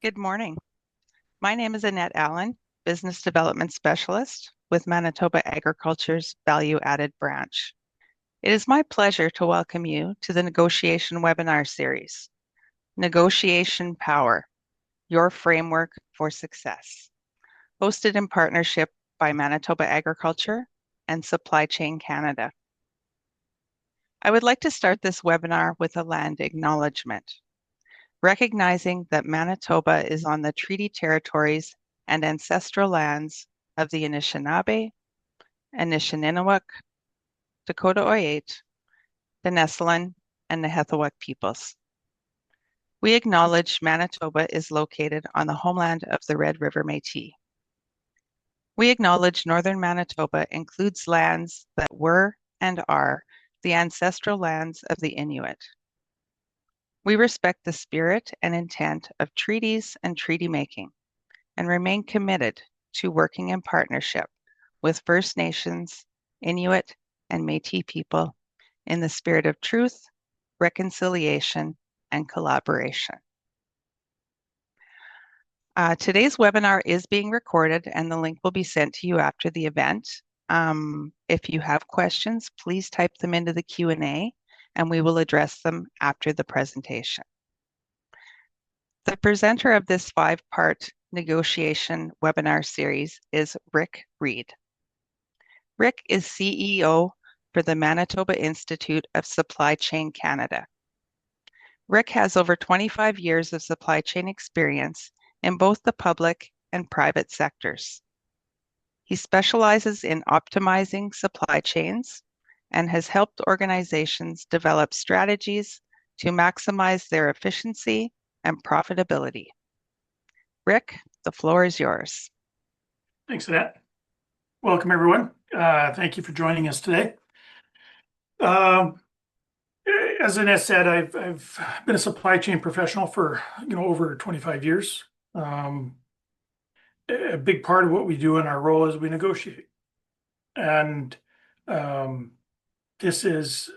Good morning. My name is Annette Allen, Business Development Specialist with Manitoba Agriculture's Value Added Branch. It is my pleasure to welcome you to the negotiation webinar series, Negotiation Power, Your Framework for Success, hosted in partnership by Manitoba Agriculture and Supply Chain Canada. I would like to start this webinar with a land acknowledgement, recognizing that Manitoba is on the treaty territories and ancestral lands of the Anishinaabe, Anishinaabe, Dakota Oyate, the Nessalan, and the Nehethawak peoples. We acknowledge Manitoba is located on the homeland of the Red River Métis. We acknowledge Northern Manitoba includes lands that were and are the ancestral lands of the Inuit. We respect the spirit and intent of treaties and treaty making and remain committed to working in partnership with First Nations, Inuit, and Métis people in the spirit of truth, reconciliation, and collaboration. Today's webinar is being recorded and the link will be sent to you after the event. If you have questions, please type them into the Q&A and we will address them after the presentation. The presenter of this 5-part negotiation webinar series is Reid. Rick is CEO for the Manitoba Institute of Supply Chain Canada. Rick has over 25 years of supply chain experience in both the public and private sectors. He specializes in optimizing supply chains and has helped organizations develop strategies to maximize their efficiency and profitability. Rick, the floor is yours. Thanks for that. Welcome, everyone. Thank you for joining us today. As Annette said, I've been a supply chain professional for over 25 years. A big part of what we do in our role is we negotiate, and this is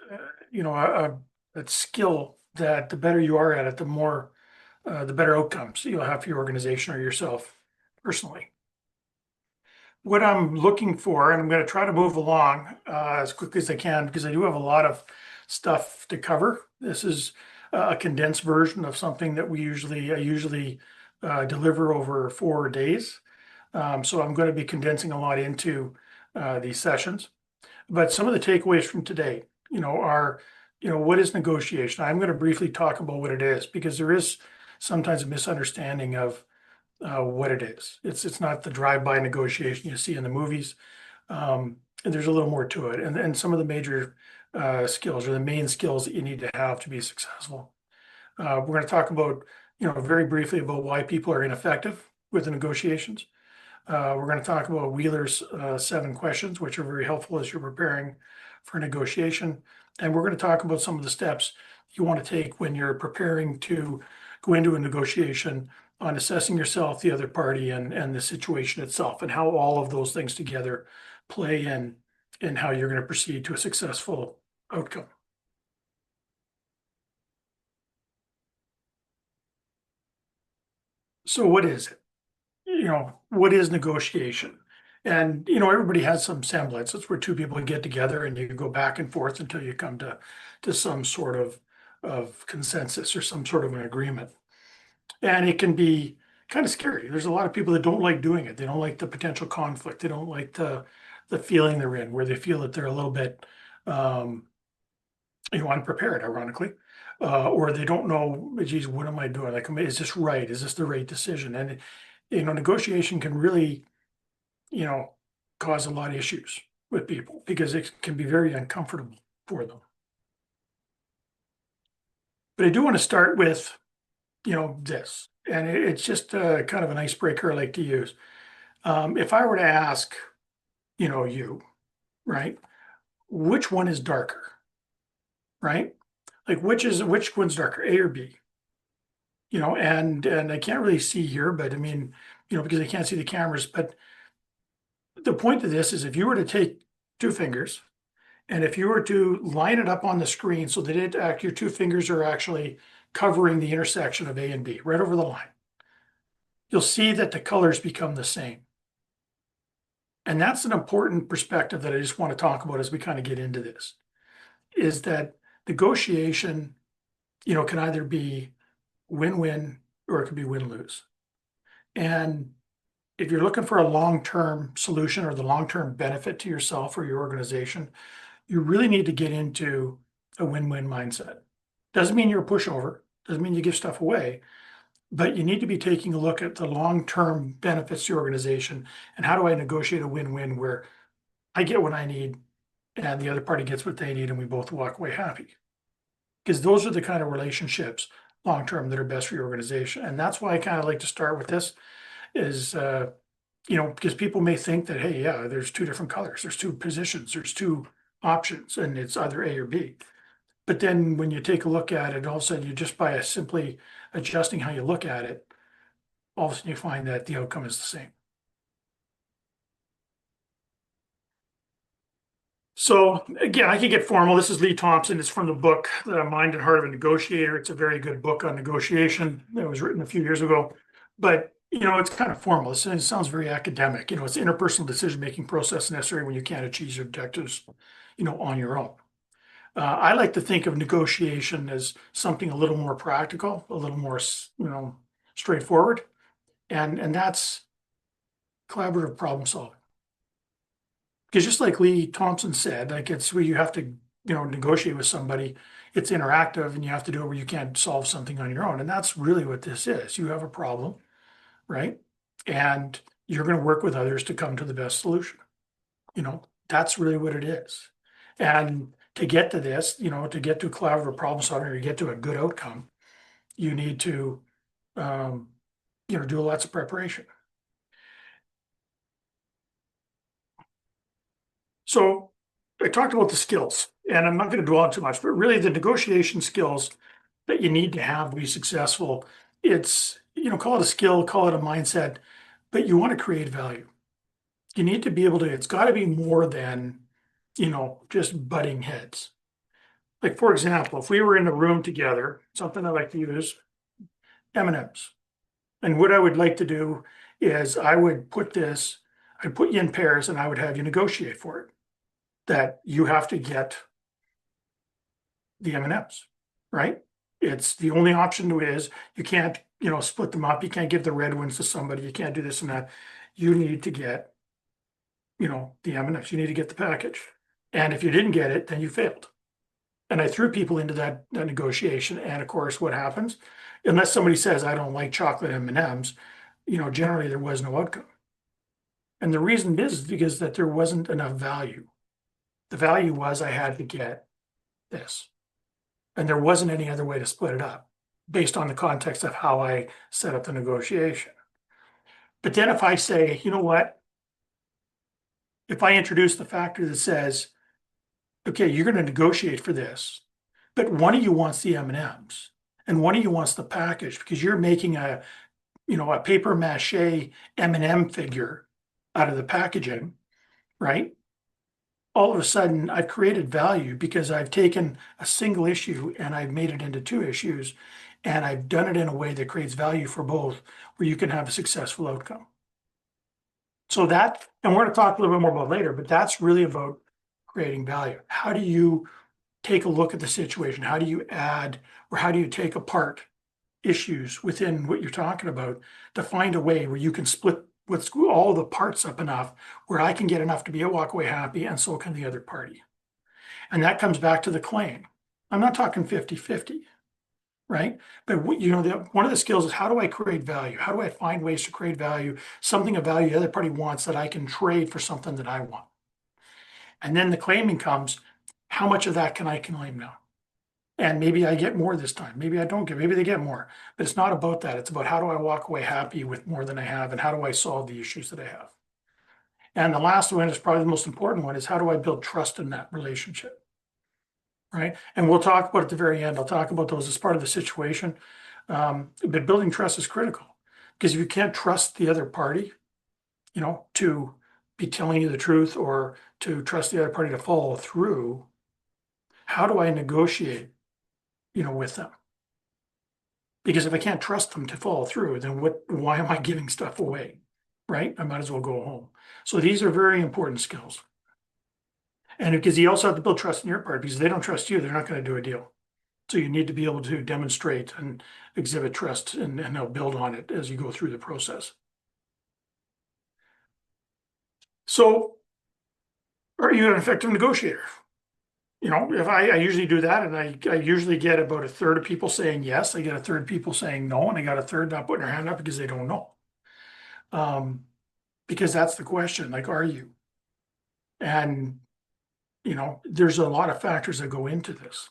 a skill that the better you are at it, the better outcomes you'll have for your organization or yourself personally. What I'm looking for, and I'm going to try to move along as quickly as I can because I do have a lot of stuff to cover. This is a condensed version of something that I usually deliver over 4 days. So I'm going to be condensing a lot into these sessions. But some of the takeaways from today, are, what is negotiation? I'm going to briefly talk about what it is because there is sometimes a misunderstanding of what it is. It's not the drive-by negotiation you see in the movies. And there's a little more to it. And some of the major skills or the main skills that you need to have to be successful. We're going to talk about, very briefly about why people are ineffective with the negotiations. We're going to talk about Wheeler's 7 questions, which are very helpful as you're preparing for negotiation. And we're going to talk about some of the steps you want to take when you're preparing to go into a negotiation on assessing yourself, the other party, and the situation itself, and how all of those things together play in how you're going to proceed to a successful outcome. So what is it? What is negotiation? And, everybody has some semblance. It's where two people get together and you go back and forth until you come to some sort of consensus or some sort of an agreement. And it can be kind of scary. There's a lot of people that don't like doing it. They don't like the potential conflict. They don't like the feeling they're in, where they feel that they're a little bit, unprepared, ironically, or they don't know, geez, what am I doing? Like, is this right? Is this the right decision? And, negotiation can really, cause a lot of issues with people because it can be very uncomfortable for them. But I do want to start with, this, and it's just kind of an icebreaker I like to use. If I were to ask, you, right, which one is darker, right? Like which one's darker, A or B? And I can't really see here, but I mean, because I can't see the cameras. But the point of this is if you were to take 2 fingers, and if you were to line it up on the screen so that your 2 fingers are actually covering the intersection of A and B, right over the line. you'll see that the colors become the same. And that's an important perspective that I just want to talk about as we kind of get into this, is that negotiation, can either be win-win or it could be win-lose. And if you're looking for a long-term solution or the long-term benefit to yourself or your organization, you really need to get into a win-win mindset. Doesn't mean you're a pushover, doesn't mean you give stuff away, but you need to be taking a look at the long-term benefits to your organization and how do I negotiate a win-win where I get what I need and the other party gets what they need and we both walk away happy. Because those are the kind of relationships long-term that are best for your organization. And that's why I kind of like to start with this is, because people may think that, hey, yeah, there's two different colors, there's two positions, there's two options, and it's either A or B. But then when you take a look at it, all of a sudden you just by simply adjusting how you look at it, all of a sudden you find that the outcome is the same. So again, I can get formal. This is Lee Thompson. It's from the book, The Mind and Heart of a Negotiator. It's a very good book on negotiation. It was written a few years ago, but it's kind of formal. It sounds very academic. It's interpersonal decision-making process necessary when you can't achieve your objectives, on your own. I like to think of negotiation as something a little more practical, a little more, straightforward, and that's collaborative problem solving. Because just like Lee Thompson said, like it's where you have to, negotiate with somebody. It's interactive and you have to do it where you can't solve something on your own. And that's really what this is. You have a problem, right? And you're going to work with others to come to the best solution. That's really what it is. And to get to this, to get to collaborative problem solving or to get to a good outcome, you need to, do lots of preparation. So I talked about the skills, and I'm not going to dwell on too much, but really the negotiation skills that you need to have to be successful. It's, call it a skill, call it a mindset, but you want to create value. You need to be able to, it's got to be more than, just butting heads. Like, for example, if we were in a room together, something I like to use, M&Ms. And what I would like to do is I'd put you in pairs and I would have you negotiate for it. That you have to get the M&Ms, right? It's the only option is you can't, split them up. You can't give the red ones to somebody. You can't do this and that. You need to get, the M&Ms. You need to get the package. And if you didn't get it, then you failed. And I threw people into that negotiation. And of course, what happens? Unless somebody says, I don't like chocolate M&Ms, generally there was no outcome. And the reason is because that there wasn't enough value. The value was I had to get this. And there wasn't any other way to split it up based on the context of how I set up the negotiation. But then if I say, you know what, if I introduce the factor that says, okay, you're going to negotiate for this, but one of you wants the M&Ms and one of you wants the package because you're making a paper mache M&M figure out of the packaging, right? All of a sudden I've created value because I've taken a single issue and I've made it into two issues and I've done it in a way that creates value for both where you can have a successful outcome. So that, and we're going to talk a little bit more about later, but that's really about creating value. How do you take a look at the situation? How do you add or how do you take apart issues within what you're talking about to find a way where you can split with all the parts up enough where I can get enough to be a walk away happy and so can the other party. And that comes back to the claim. I'm not talking 50-50, right? But one of the skills is how do I create value? How do I find ways to create value, something of value the other party wants that I can trade for something that I want? And then the claiming comes, how much of that can I claim now? And maybe I get more this time. Maybe I don't get, maybe they get more. But it's not about that. It's about how do I walk away happy with more than I have and how do I solve the issues that I have? And the last one is probably the most important one is how do I build trust in that relationship? Right. And we'll talk about at the very end. I'll talk about those as part of the situation. But building trust is critical because if you can't trust the other party, to be telling you the truth or to trust the other party to follow through, how do I negotiate, with them? Because if I can't trust them to follow through, then why am I giving stuff away? Right? I might as well go home. So these are very important skills. And because you also have to build trust in your part, because if they don't trust you, they're not going to do a deal. So you need to be able to demonstrate and exhibit trust and they'll build on it as you go through the process. So are you an effective negotiator? If I usually do that and I usually get about a third of people saying yes, I get a third of people saying no, and I got a third not putting their hand up because they don't know. Um, because that's the question, like, are you? And, there's a lot of factors that go into this.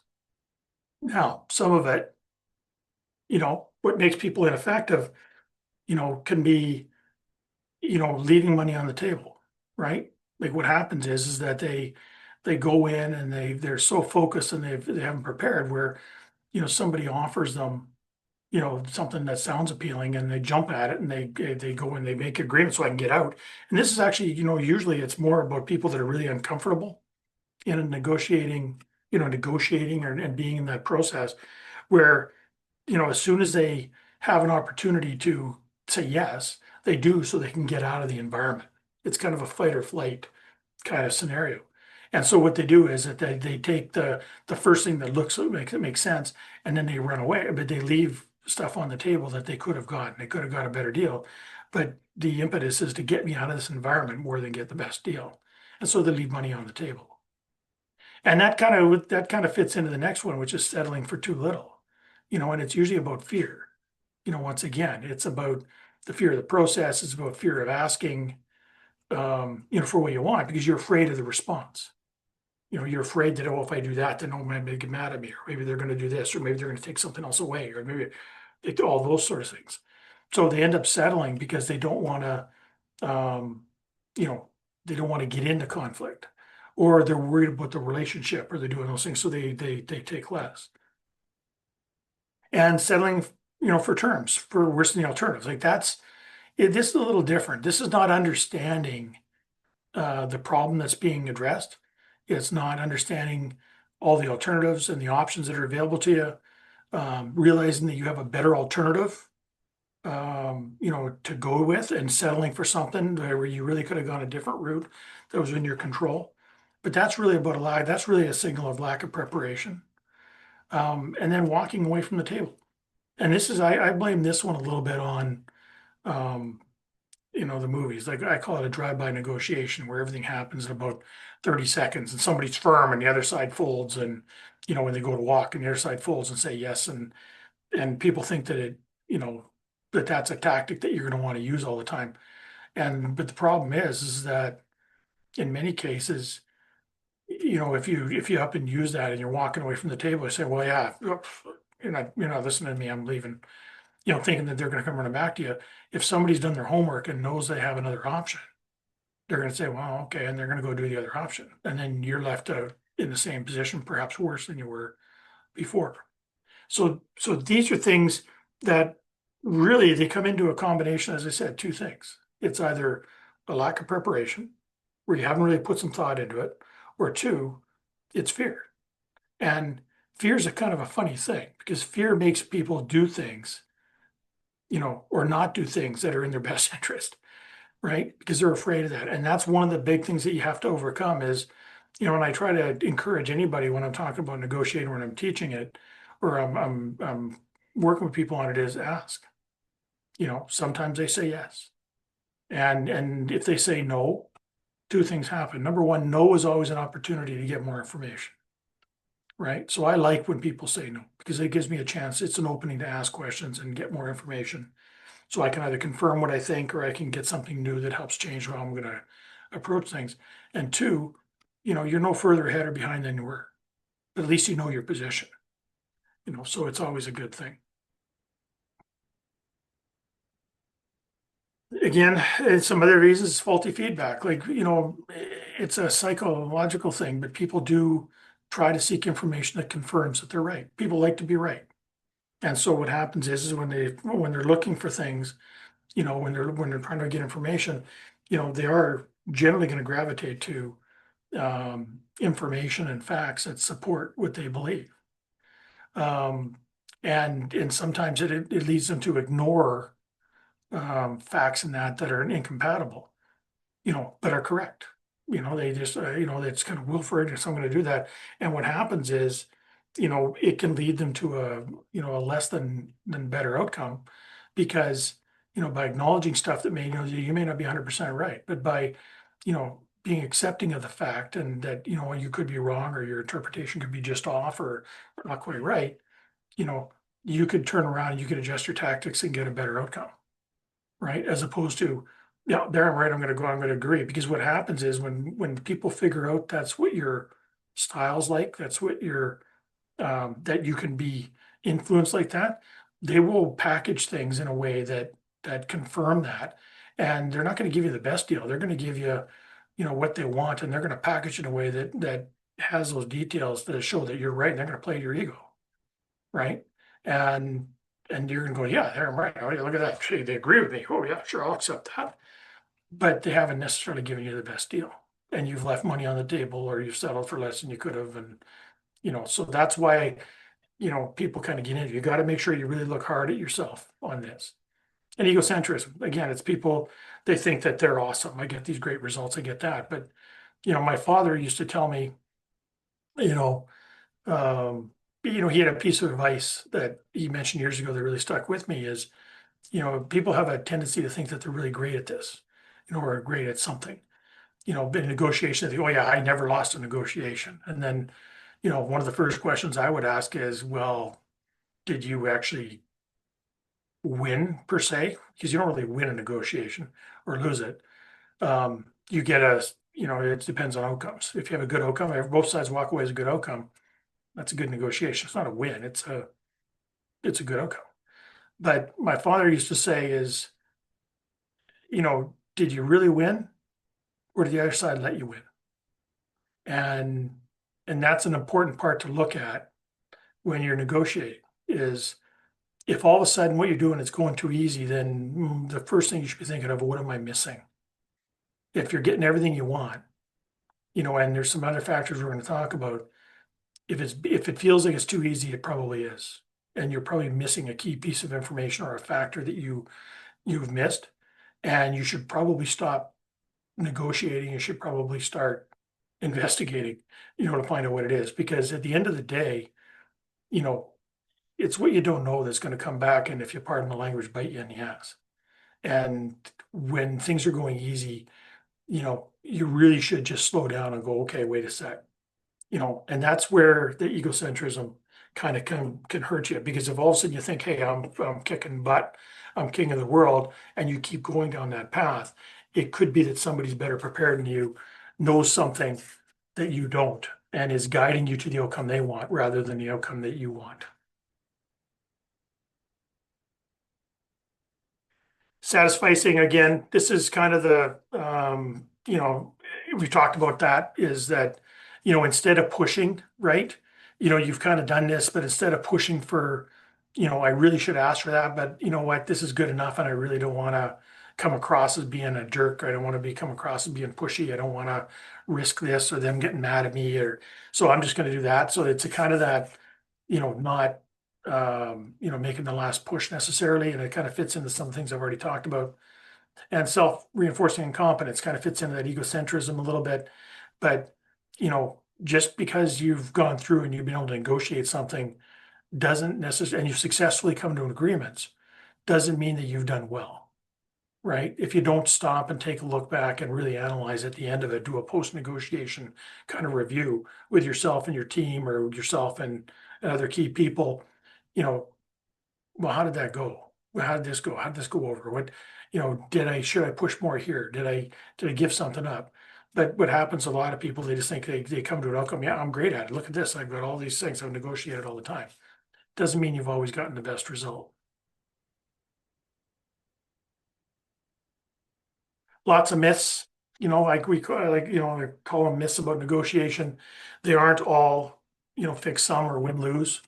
Now, some of it, what makes people ineffective, can be, leaving money on the table, right? Like what happens is that they go in and they're so focused and they haven't prepared where, somebody offers them, something that sounds appealing and they jump at it and they go and they make agreement so I can get out. And this is actually, usually it's more about people that are really uncomfortable in a negotiating and being in that process where, as soon as they have an opportunity to say yes, they do so they can get out of the environment. It's kind of a fight or flight kind of scenario. And so what they do is that they take the first thing that makes sense and then they run away, but they leave stuff on the table that they could have gotten. They could have got a better deal. But the impetus is to get me out of this environment more than get the best deal. And so they leave money on the table. And that kind of fits into the next one, which is settling for too little. And it's usually about fear. Once again, it's about the fear of the process, it's about fear of asking for what you want because you're afraid of the response. You're afraid that, oh, if I do that, then maybe they get mad at me, or maybe they're going to do this, or maybe they're going to take something else away, or maybe all those sort of things. So they end up settling because they don't want to, you know, they don't want to get into conflict, or they're worried about the relationship, or they're doing those things, so they take less. And settling, for terms, for worse than the alternatives, like this is a little different. This is not understanding the problem that's being addressed. It's not understanding all the alternatives and the options that are available to you, realizing that you have a better alternative, to go with and settling for something where you really could have gone a different route that was in your control. But that's really about a lie. That's really a signal of lack of preparation. And then walking away from the table. And I blame this one a little bit on, um, the movies. Like I call it a drive-by negotiation where everything happens in about 30 seconds and somebody's firm and the other side folds and when they go to walk and the other side folds and say yes and people think that that's a tactic that you're going to want to use all the time. But the problem is that in many cases, if you up and use that and you're walking away from the table, I say, well, yeah, you're not listening to me, I'm leaving, thinking that they're going to come running back to you. If somebody's done their homework and knows they have another option, they're going to say, well, okay, and they're going to go do the other option. And then you're left in the same position, perhaps worse than you were before. So these are things that really they come into a combination, as I said, two things. It's either a lack of preparation, where you haven't really put some thought into it, or two, it's fear. And fear is a kind of a funny thing because fear makes people do things, or not do things that are in their best interest, right? Because they're afraid of that. And that's one of the big things that you have to overcome is, and I try to encourage anybody when I'm talking about negotiating, when I'm teaching it, or I'm working with people on it is ask. Sometimes they say yes. And if they say no, two things happen. Number one, no is always an opportunity to get more information, right? So I like when people say no because it gives me a chance. It's an opening to ask questions and get more information. So I can either confirm what I think or I can get something new that helps change how I'm going to approach things. And two, you're no further ahead or behind than you were. But at least you know your position, so it's always a good thing. Again, some other reasons is faulty feedback. Like, it's a psychological thing, but people do try to seek information that confirms that they're right. People like to be right. And so what happens is when they're looking for things, when they're trying to get information, they are generally going to gravitate to information and facts that support what they believe. Um, And sometimes it leads them to ignore facts and that are incompatible, but are correct. They just, it's kind of Wilfred, so I'm going to do that. And what happens is, it can lead them to a less than better outcome because, by acknowledging stuff that you may not be 100% right, but by, being accepting of the fact and that, you could be wrong or your interpretation could be just off or not quite right, you know, you could turn around and you could adjust your tactics and get a better outcome, right? As opposed to, yeah, there I'm right, I'm gonna go, I'm gonna agree. Because what happens is when people figure out that's what your style's like, that's what your that you can be influenced like that, they will package things in a way that confirm that. And they're not gonna give you the best deal. They're gonna give you, what they want, and they're gonna package it in a way that has those details that show that you're right, and they're gonna play to your ego, right? And and you're gonna go, yeah, there I'm right. Oh, yeah, look at that. Gee, they agree with me. Oh yeah, sure, I'll accept that. But they haven't necessarily given you the best deal. And you've left money on the table or you've settled for less than you could have. And, so that's why, people kind of get into it. You got to make sure you really look hard at yourself on this. And egocentrism, again, it's people, they think that they're awesome. I get these great results, I get that. But, my father used to tell me, you know, um, he had a piece of advice that he mentioned years ago that really stuck with me is, people have a tendency to think that they're really great at this, or great at something. In negotiation, they think, oh yeah, I never lost a negotiation. And then, one of the first questions I would ask is, well, did you actually win per se? Because you don't really win a negotiation or lose it. You get it depends on outcomes. If you have a good outcome, if both sides walk away as a good outcome, that's a good negotiation. It's not a win. It's a good outcome. But my father used to say is, did you really win or did the other side let you win? And and that's an important part to look at when you're negotiating is if all of a sudden what you're doing is going too easy, then the first thing you should be thinking of, what am I missing? If you're getting everything you want, and there's some other factors we're going to talk about. If it feels like it's too easy, it probably is. And you're probably missing a key piece of information or a factor that you've missed. And you should probably stop negotiating. You should probably start investigating, to find out what it is. Because at the end of the day, you know, it's what you don't know that's going to come back. And if you pardon the language, bite you in the ass. And when things are going easy, you really should just slow down and go, okay, wait a sec. And that's where the egocentrism kind of can hurt you because if all of a sudden you think, hey, I'm kicking butt, I'm king of the world, and you keep going down that path, it could be that somebody's better prepared than you, knows something that you don't, and is guiding you to the outcome they want rather than the outcome that you want. Satisficing, again, this is kind of we've talked about that is that, instead of pushing, right? You've kind of done this, but instead of pushing for, I really should ask for that, but you know what, this is good enough and I really don't want to come across as being a jerk. I don't want to come across as being pushy. I don't want to risk this or them getting mad at me or, so I'm just going to do that. So it's a kind of that, not making the last push necessarily, and it kind of fits into some things I've already talked about. And self-reinforcing incompetence kind of fits into that egocentrism a little bit. But, just because you've gone through and you've been able to negotiate something doesn't necessarily, and you've successfully come to agreements, doesn't mean that you've done well, right? If you don't stop and take a look back and really analyze at the end of it, do a post-negotiation kind of review with yourself and your team or yourself and other key people, you know, well, how did that go? Well, how did this go? How did this go over? What, should I push more here? Did I give something up? But what happens, a lot of people, they just think they come to an outcome. Yeah, I'm great at it. Look at this. I've got all these things. I've negotiated all the time. Doesn't mean you've always gotten the best result. Lots of myths, like I call them myths about negotiation. They aren't all, fixed sum or win lose.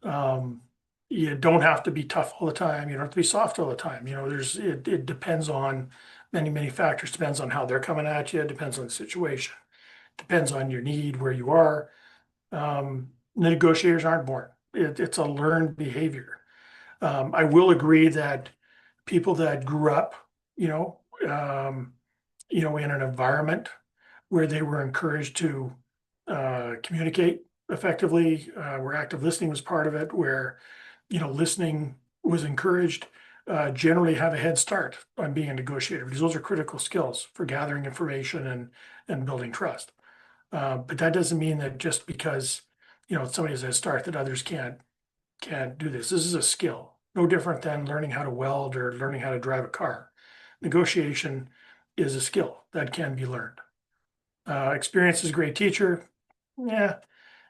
Um, you don't have to be tough all the time. You don't have to be soft all the time. It depends on many factors. Depends on how they're coming at you. It depends on the situation. Depends on your need, where you are. Negotiators aren't born. It's a learned behavior. I will agree that people that grew up, you know, in an environment where they were encouraged to communicate effectively, where active listening was part of it, where listening was encouraged, generally have a head start on being a negotiator because those are critical skills for gathering information and building trust. But that doesn't mean that just because somebody has a head start that others can't do this. This is a skill, no different than learning how to weld or learning how to drive a car. Negotiation is a skill that can be learned. Experience is a great teacher. Yeah,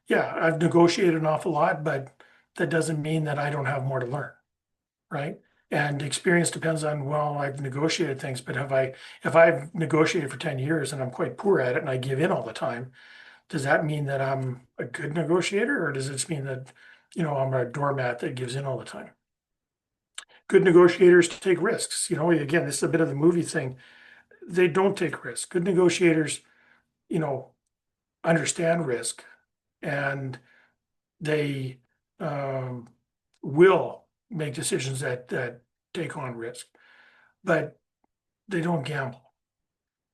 yeah, I've negotiated an awful lot, but that doesn't mean that I don't have more to learn, right? And experience depends on, well, I've negotiated things, but if I've negotiated for 10 years and I'm quite poor at it and I give in all the time, does that mean that I'm a good negotiator or does it just mean that, I'm a doormat that gives in all the time? Good negotiators take risks. Again, this is a bit of the movie thing. They don't take risks. Good negotiators, you know, understand risk and they um, will make decisions that take on risk, but they don't gamble.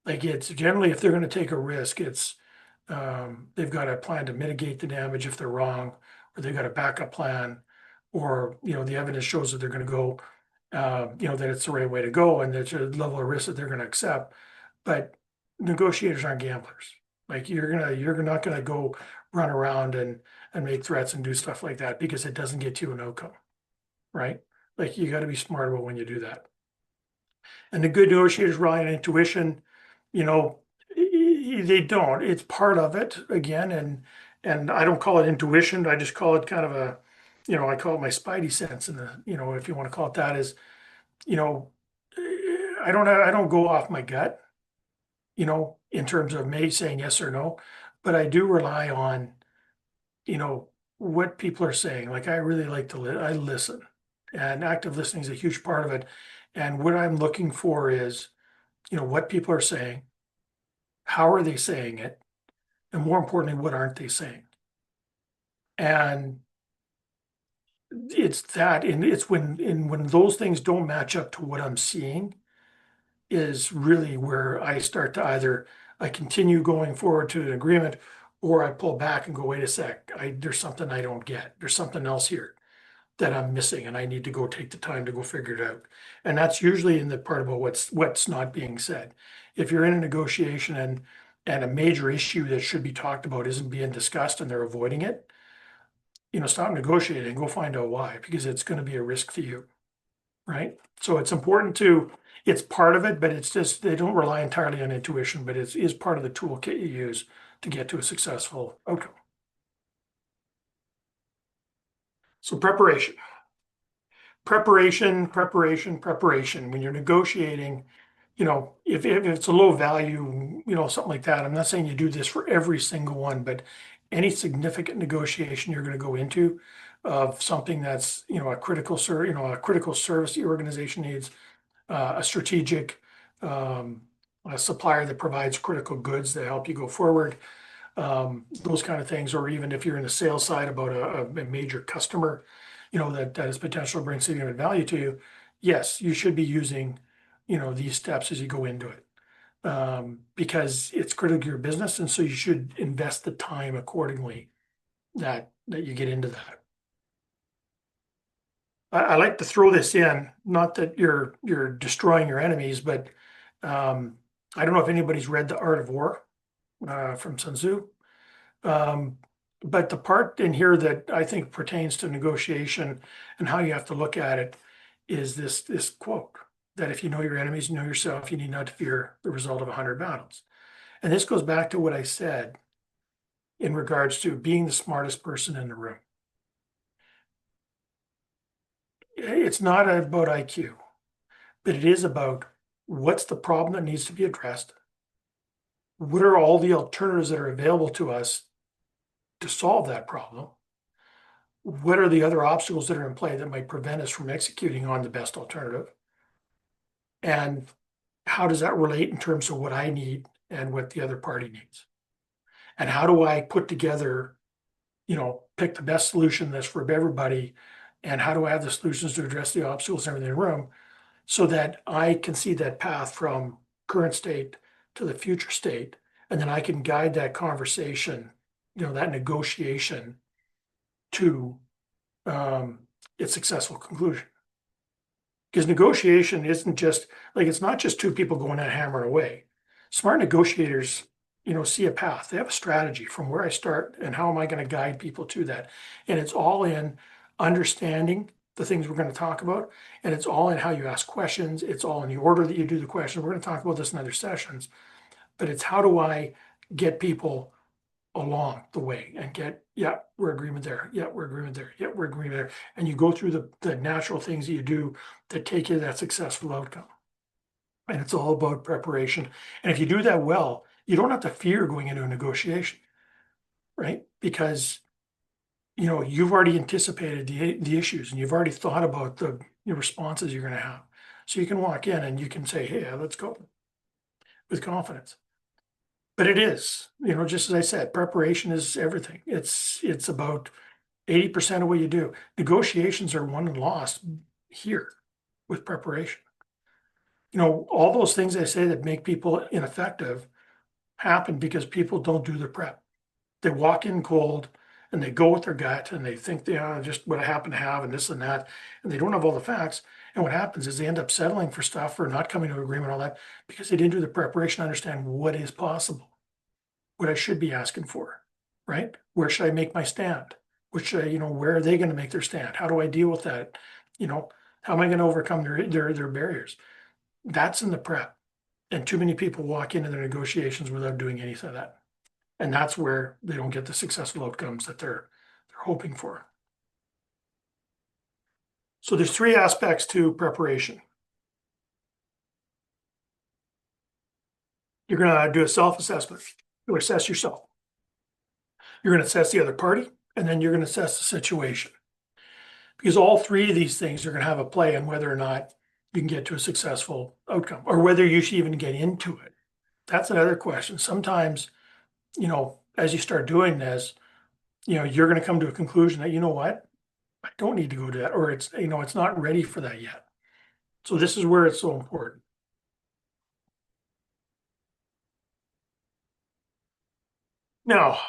Like it's generally, if they're going to take a risk, it's they've got a plan to mitigate the damage if they're wrong, or they've got a backup plan, or the evidence shows that they're going to go, that it's the right way to go, and there's a level of risk that they're going to accept. But negotiators aren't gamblers. Like you're not gonna go run around and make threats and do stuff like that because it doesn't get you an outcome, right? Like you got to be smart about when you do that. And the good negotiators rely on intuition. You know, they don't. It's part of it again, and I don't call it intuition. I just call it kind of a, I call it my spidey sense, and if you want to call it that, is you know, I don't go off my gut, in terms of me saying yes or no, but I do rely on, you know, what people are saying. Like I really like to I listen, and active listening is a huge part of it. And what I'm looking for is, what people are saying, how are they saying it, and more importantly, what aren't they saying? And it's that, and it's when those things don't match up to what I'm seeing is really where I start to either I continue going forward to an agreement or I pull back and go, wait a sec, there's something I don't get. There's something else here that I'm missing and I need to go take the time to go figure it out. And that's usually in the part about what's not being said. If you're in a negotiation and a major issue that should be talked about isn't being discussed and they're avoiding it, stop negotiating, go find out why, because it's going to be a risk to you, right? So it's important it's part of it, but it's just, they don't rely entirely on intuition, but it is part of the toolkit you use to get to a successful outcome. So preparation. When you're negotiating, if it's a low value, something like that, I'm not saying you do this for every single one, but any significant negotiation you're going to go into of something that's, a critical service the organization needs, a strategic a supplier that provides critical goods that help you go forward, those kind of things, or even if you're in the sales side about a major customer, that has potential to bring significant value to you. Yes, you should be using, these steps as you go into it, because it's critical to your business, and so you should invest the time accordingly that you get into that. I like to throw this in, not that you're destroying your enemies, but um, I don't know if anybody's read The Art of War from Sun Tzu. Um, but the part in here that I think pertains to negotiation and how you have to look at it is this quote that if you know your enemies, you know yourself, you need not to fear the result of 100 battles. And this goes back to what I said in regards to being the smartest person in the room. It's not about IQ, but it is about what's the problem that needs to be addressed. What are all the alternatives that are available to us to solve that problem? What are the other obstacles that are in play that might prevent us from executing on the best alternative? And how does that relate in terms of what I need and what the other party needs? And how do I put together, pick the best solution that's for everybody. And how do I have the solutions to address the obstacles and everything in the room so that I can see that path from current state to the future state. And then I can guide that conversation, that negotiation to um, its successful conclusion. Because negotiation isn't just like it's not just two people going at hammering away. Smart negotiators, see a path. They have a strategy from where I start and how am I going to guide people to that. And it's all in understanding the things we're going to talk about. And it's all in how you ask questions. It's all in the order that you do the questions. We're going to talk about this in other sessions. But it's how do I get people along the way and get, yeah, we're agreement there. Yeah, we're agreement there. Yeah, we're agreement there. And you go through the natural things that you do that take you to that successful outcome. And it's all about preparation. And if you do that well, you don't have to fear going into a negotiation, right? Because you've already anticipated the issues and you've already thought about the responses you're going to have. So you can walk in and you can say, hey, let's go with confidence. But it is, just as I said, preparation is everything. It's about 80% of what you do. Negotiations are won and lost here with preparation. All those things I say that make people ineffective happen because people don't do their prep. They walk in cold and they go with their gut and they think they are just what I happen to have and this and that, and they don't have all the facts. And what happens is they end up settling for stuff or not coming to an agreement, all that, because they didn't do the preparation to understand what is possible, what I should be asking for, right? Where should I make my stand? Which, where are they going to make their stand? How do I deal with that? How am I going to overcome their barriers? That's in the prep. And too many people walk into their negotiations without doing anything of that. And that's where they don't get the successful outcomes that they're hoping for. So there's three aspects to preparation. You're going to do a self-assessment. You'll assess yourself. You're going to assess the other party, and then you're going to assess the situation. Because all three of these things are going to have a play on whether or not you can get to a successful outcome or whether you should even get into it. That's another question. Sometimes, as you start doing this, you're going to come to a conclusion that, you know what, I don't need to go to that, or it's not ready for that yet. So this is where it's so important. Now,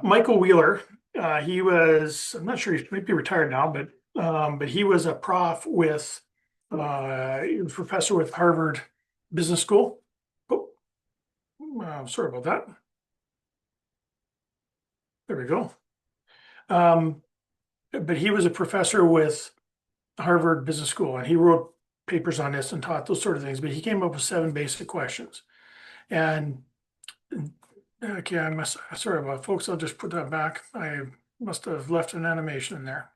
Michael Wheeler, I'm not sure he might be retired now, but he was a prof with, he was a professor with Harvard Business School. Oh, sorry about that. There we go. But he was a professor with Harvard Business School, and he wrote papers on this and taught those sort of things. But he came up with 7 basic questions. And okay, sorry about folks, I'll just put that back. I must have left an animation in there.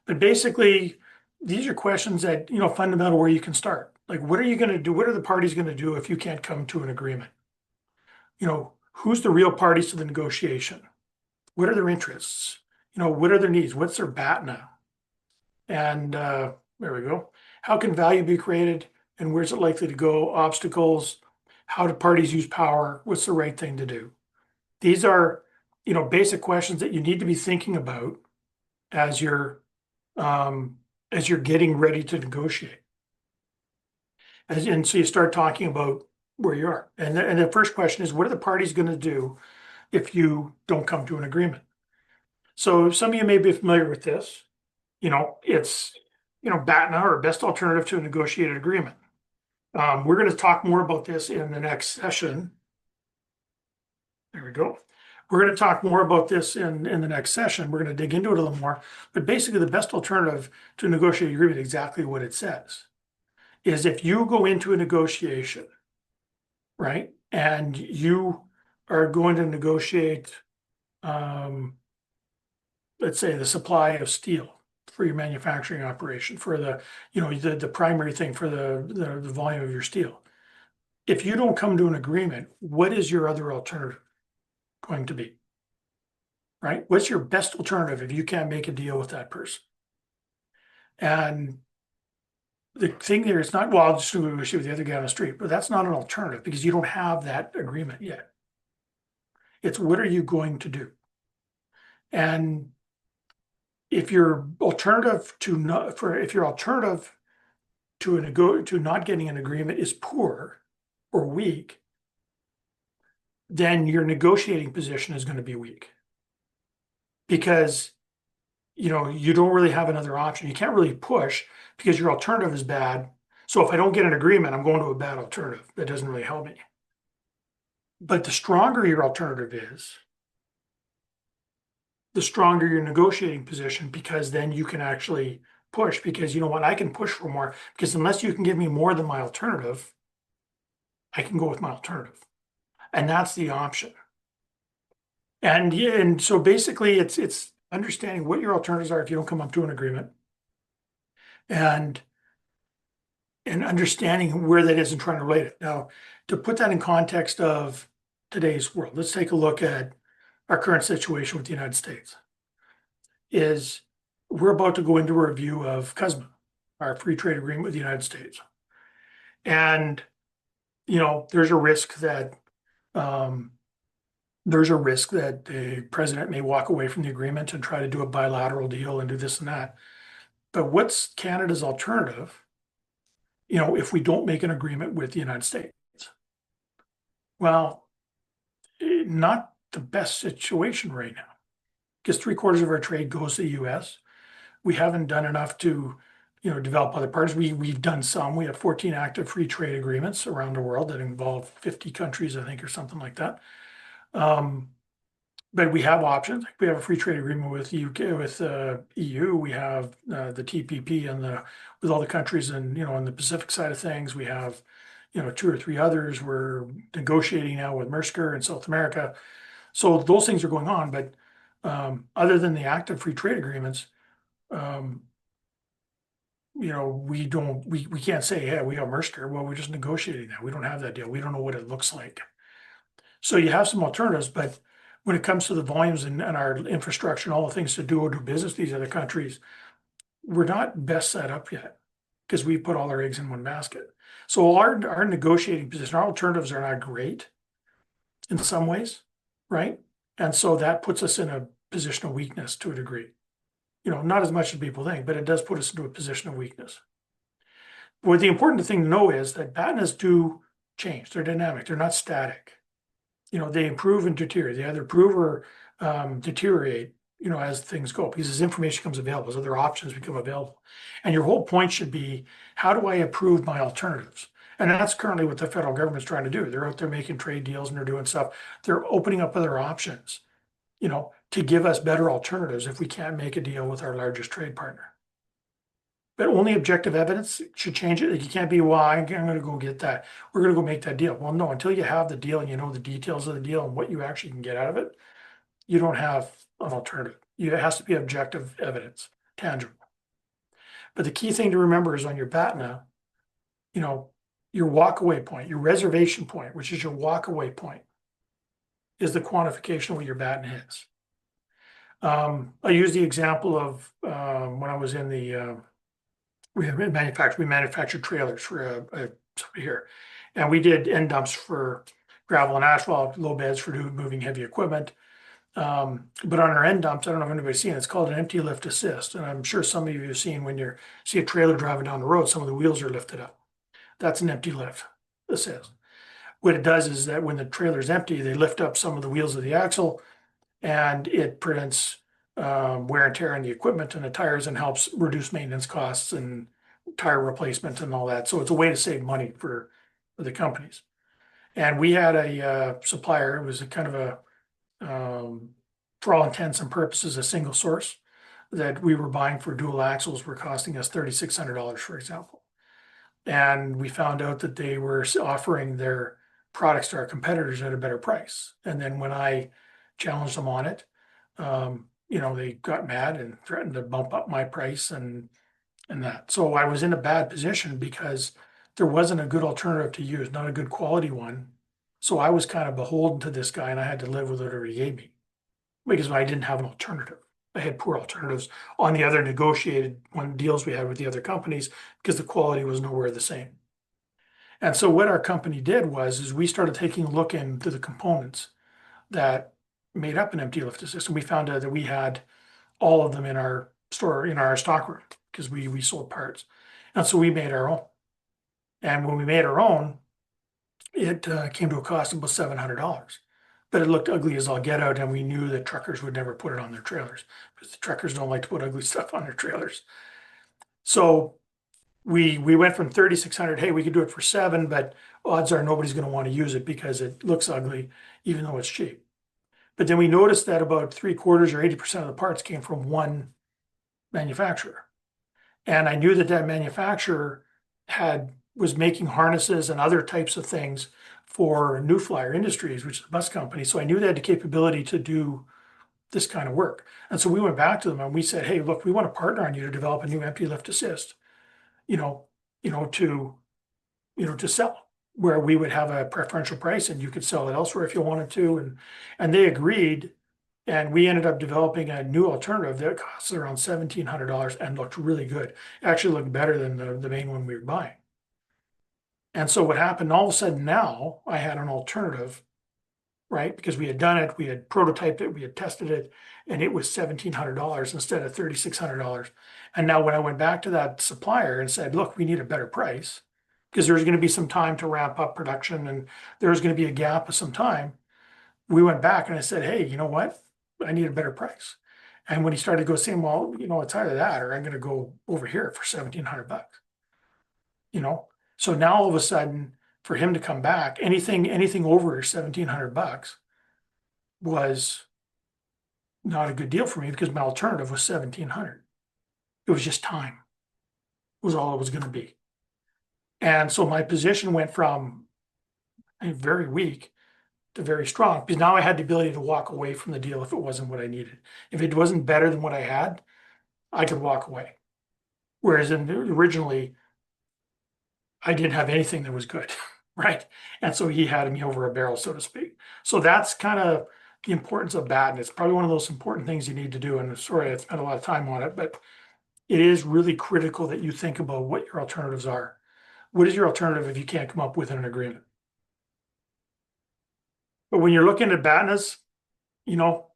But basically, these are questions that, fundamental where you can start. Like, what are you going to do? What are the parties going to do if you can't come to an agreement? Who's the real parties to the negotiation? What are their interests? What are their needs? What's their BATNA? And there we go. How can value be created and where's it likely to go? Obstacles. How do parties use power? What's the right thing to do? These are, basic questions that you need to be thinking about as you're getting ready to negotiate. And so you start talking about where you are. And the first question is, what are the parties going to do if you don't come to an agreement? So some of you may be familiar with this. It's, BATNA or best alternative to a negotiated agreement. We're going to talk more about this in the next session. There we go. We're going to talk more about this in the next session. We're going to dig into it a little more. But basically, the best alternative to a negotiated agreement, exactly what it says, is if you go into a negotiation, right, and you are going to negotiate, let's say, the supply of steel for your manufacturing operation, for the primary thing for the volume of your steel. If you don't come to an agreement, what is your other alternative going to be? Right? What's your best alternative if you can't make a deal with that person? And the thing there is not, well, I'll just negotiate with the other guy on the street, but that's not an alternative because you don't have that agreement yet. It's what are you going to do? And if your alternative to not for if your alternative to not getting an agreement is poor or weak, then your negotiating position is going to be weak because you don't really have another option. You can't really push because your alternative is bad. So if I don't get an agreement, I'm going to a bad alternative. That doesn't really help me. But the stronger your alternative is, the stronger your negotiating position because then you can actually push because you know what, I can push for more because unless you can give me more than my alternative, I can go with my alternative. And that's the option. And yeah, and so basically it's understanding what your alternatives are if you don't come up to an agreement and understanding where that is and trying to relate it. Now, to put that in context of today's world, let's take a look at our current situation with the United States. Is we're about to go into a review of CUSMA, our free trade agreement with the United States. And, there's a risk that um, the president may walk away from the agreement and try to do a bilateral deal and do this and that. But what's Canada's alternative, if we don't make an agreement with the United States? Well, not the best situation right now because three-quarters of our trade goes to the US. We haven't done enough to, develop other parts. We've done some. We have 14 active free trade agreements around the world that involve 50 countries, I think, or something like that. But we have options. We have a free trade agreement with UK, with EU. We have the TPP and with all the countries in the Pacific side of things. We have two or three others. We're negotiating now with Mercer in South America. So those things are going on. But other than the active free trade agreements, um, we can't say, yeah, we have Mercer. Well, we're just negotiating that. We don't have that deal. We don't know what it looks like. So you have some alternatives, but when it comes to the volumes and our infrastructure and all the things to do business with these other countries, we're not best set up yet because we put all our eggs in one basket. So our negotiating position, our alternatives are not great in some ways, right? And so that puts us in a position of weakness to a degree. Not as much as people think, but it does put us into a position of weakness. But the important thing to know is that BATNAs do change. They're dynamic. They're not static. They improve and deteriorate. They either improve or deteriorate, as things go, because as information becomes available, as other options become available. And your whole point should be, how do I improve my alternatives? And that's currently what the federal government's trying to do. They're out there making trade deals and they're doing stuff. They're opening up other options, to give us better alternatives if we can't make a deal with our largest trade partner. But only objective evidence should change it. Like, you can't be, well, I'm going to go get that. We're going to go make that deal. Well, no, until you have the deal and you know the details of the deal and what you actually can get out of it, you don't have an alternative. It has to be objective evidence, tangible. But the key thing to remember is on your BATNA, your walkaway point, your reservation point, which is your walkaway point, is the quantification of what your BATNA is. I use the example of when I was in the we manufactured trailers for somebody here, and we did end dumps for gravel and asphalt, low beds for moving heavy equipment. But on our end dumps, I don't know if anybody's seen it, it's called an empty lift assist, and I'm sure some of you have seen when you see a trailer driving down the road, some of the wheels are lifted up. That's an empty lift assist. What it does is that when the trailer is empty, they lift up some of the wheels of the axle, and it prevents wear and tear on the equipment and the tires and helps reduce maintenance costs and tire replacement and all that. So it's a way to save money for the companies. And we had a supplier, it was a kind of for all intents and purposes, a single source that we were buying for dual axles were costing us $3,600, for example. And we found out that they were offering their products to our competitors at a better price. And then when I challenged them on it, they got mad and threatened to bump up my price and that. So I was in a bad position because there wasn't a good alternative to use, not a good quality one. So I was kind of beholden to this guy and I had to live with whatever he gave me because I didn't have an alternative. I had poor alternatives on the other negotiated deals we had with the other companies because the quality was nowhere the same. And so what our company did is we started taking a look into the components that made up an empty lift assist, and we found out that we had all of them in our store, in our stock room, because we sold parts. And so we made our own. And when we made our own, it came to a cost of about $700. But it looked ugly as all get out, and we knew that truckers would never put it on their trailers because the truckers don't like to put ugly stuff on their trailers. So we went from 3,600, hey, we could do it for seven, but odds are nobody's going to want to use it because it looks ugly, even though it's cheap. But then we noticed that about three quarters or 80% of the parts came from one manufacturer. And I knew that that manufacturer was making harnesses and other types of things for New Flyer Industries, which is a bus company. So I knew they had the capability to do this kind of work. And so we went back to them and we said, hey, look, we want to partner on you to develop a new empty lift assist, you know, you know, to, to sell, where we would have a preferential price and you could sell it elsewhere if you wanted to. And they agreed. And we ended up developing a new alternative that costs around $1,700 and looked really good. It actually looked better than the main one we were buying. And so what happened, all of a sudden now I had an alternative, right? Because we had done it, we had prototyped it, we had tested it, and it was $1,700 instead of $3,600. And now when I went back to that supplier and said, look, we need a better price, because there's going to be some time to ramp up production and there's going to be a gap of some time. We went back and I said, hey, you know what? I need a better price. And when he started to go saying, well, it's either that or I'm going to go over here for $1,700, you know? So now all of a sudden, for him to come back, anything over $1,700 was not a good deal for me because my alternative was 1,700. It was just time, was all it was going to be. And so my position went from a very weak to very strong because now I had the ability to walk away from the deal if it wasn't what I needed. If it wasn't better than what I had, I could walk away. Whereas originally, I didn't have anything that was good, right? And so he had me over a barrel, so to speak. So that's kind of the importance of BATNA. It's probably one of those important things you need to do. And sorry, I spent a lot of time on it, but it is really critical that you think about what your alternatives are. What is your alternative if you can't come up with an agreement? But when you're looking at BATNAs, you know,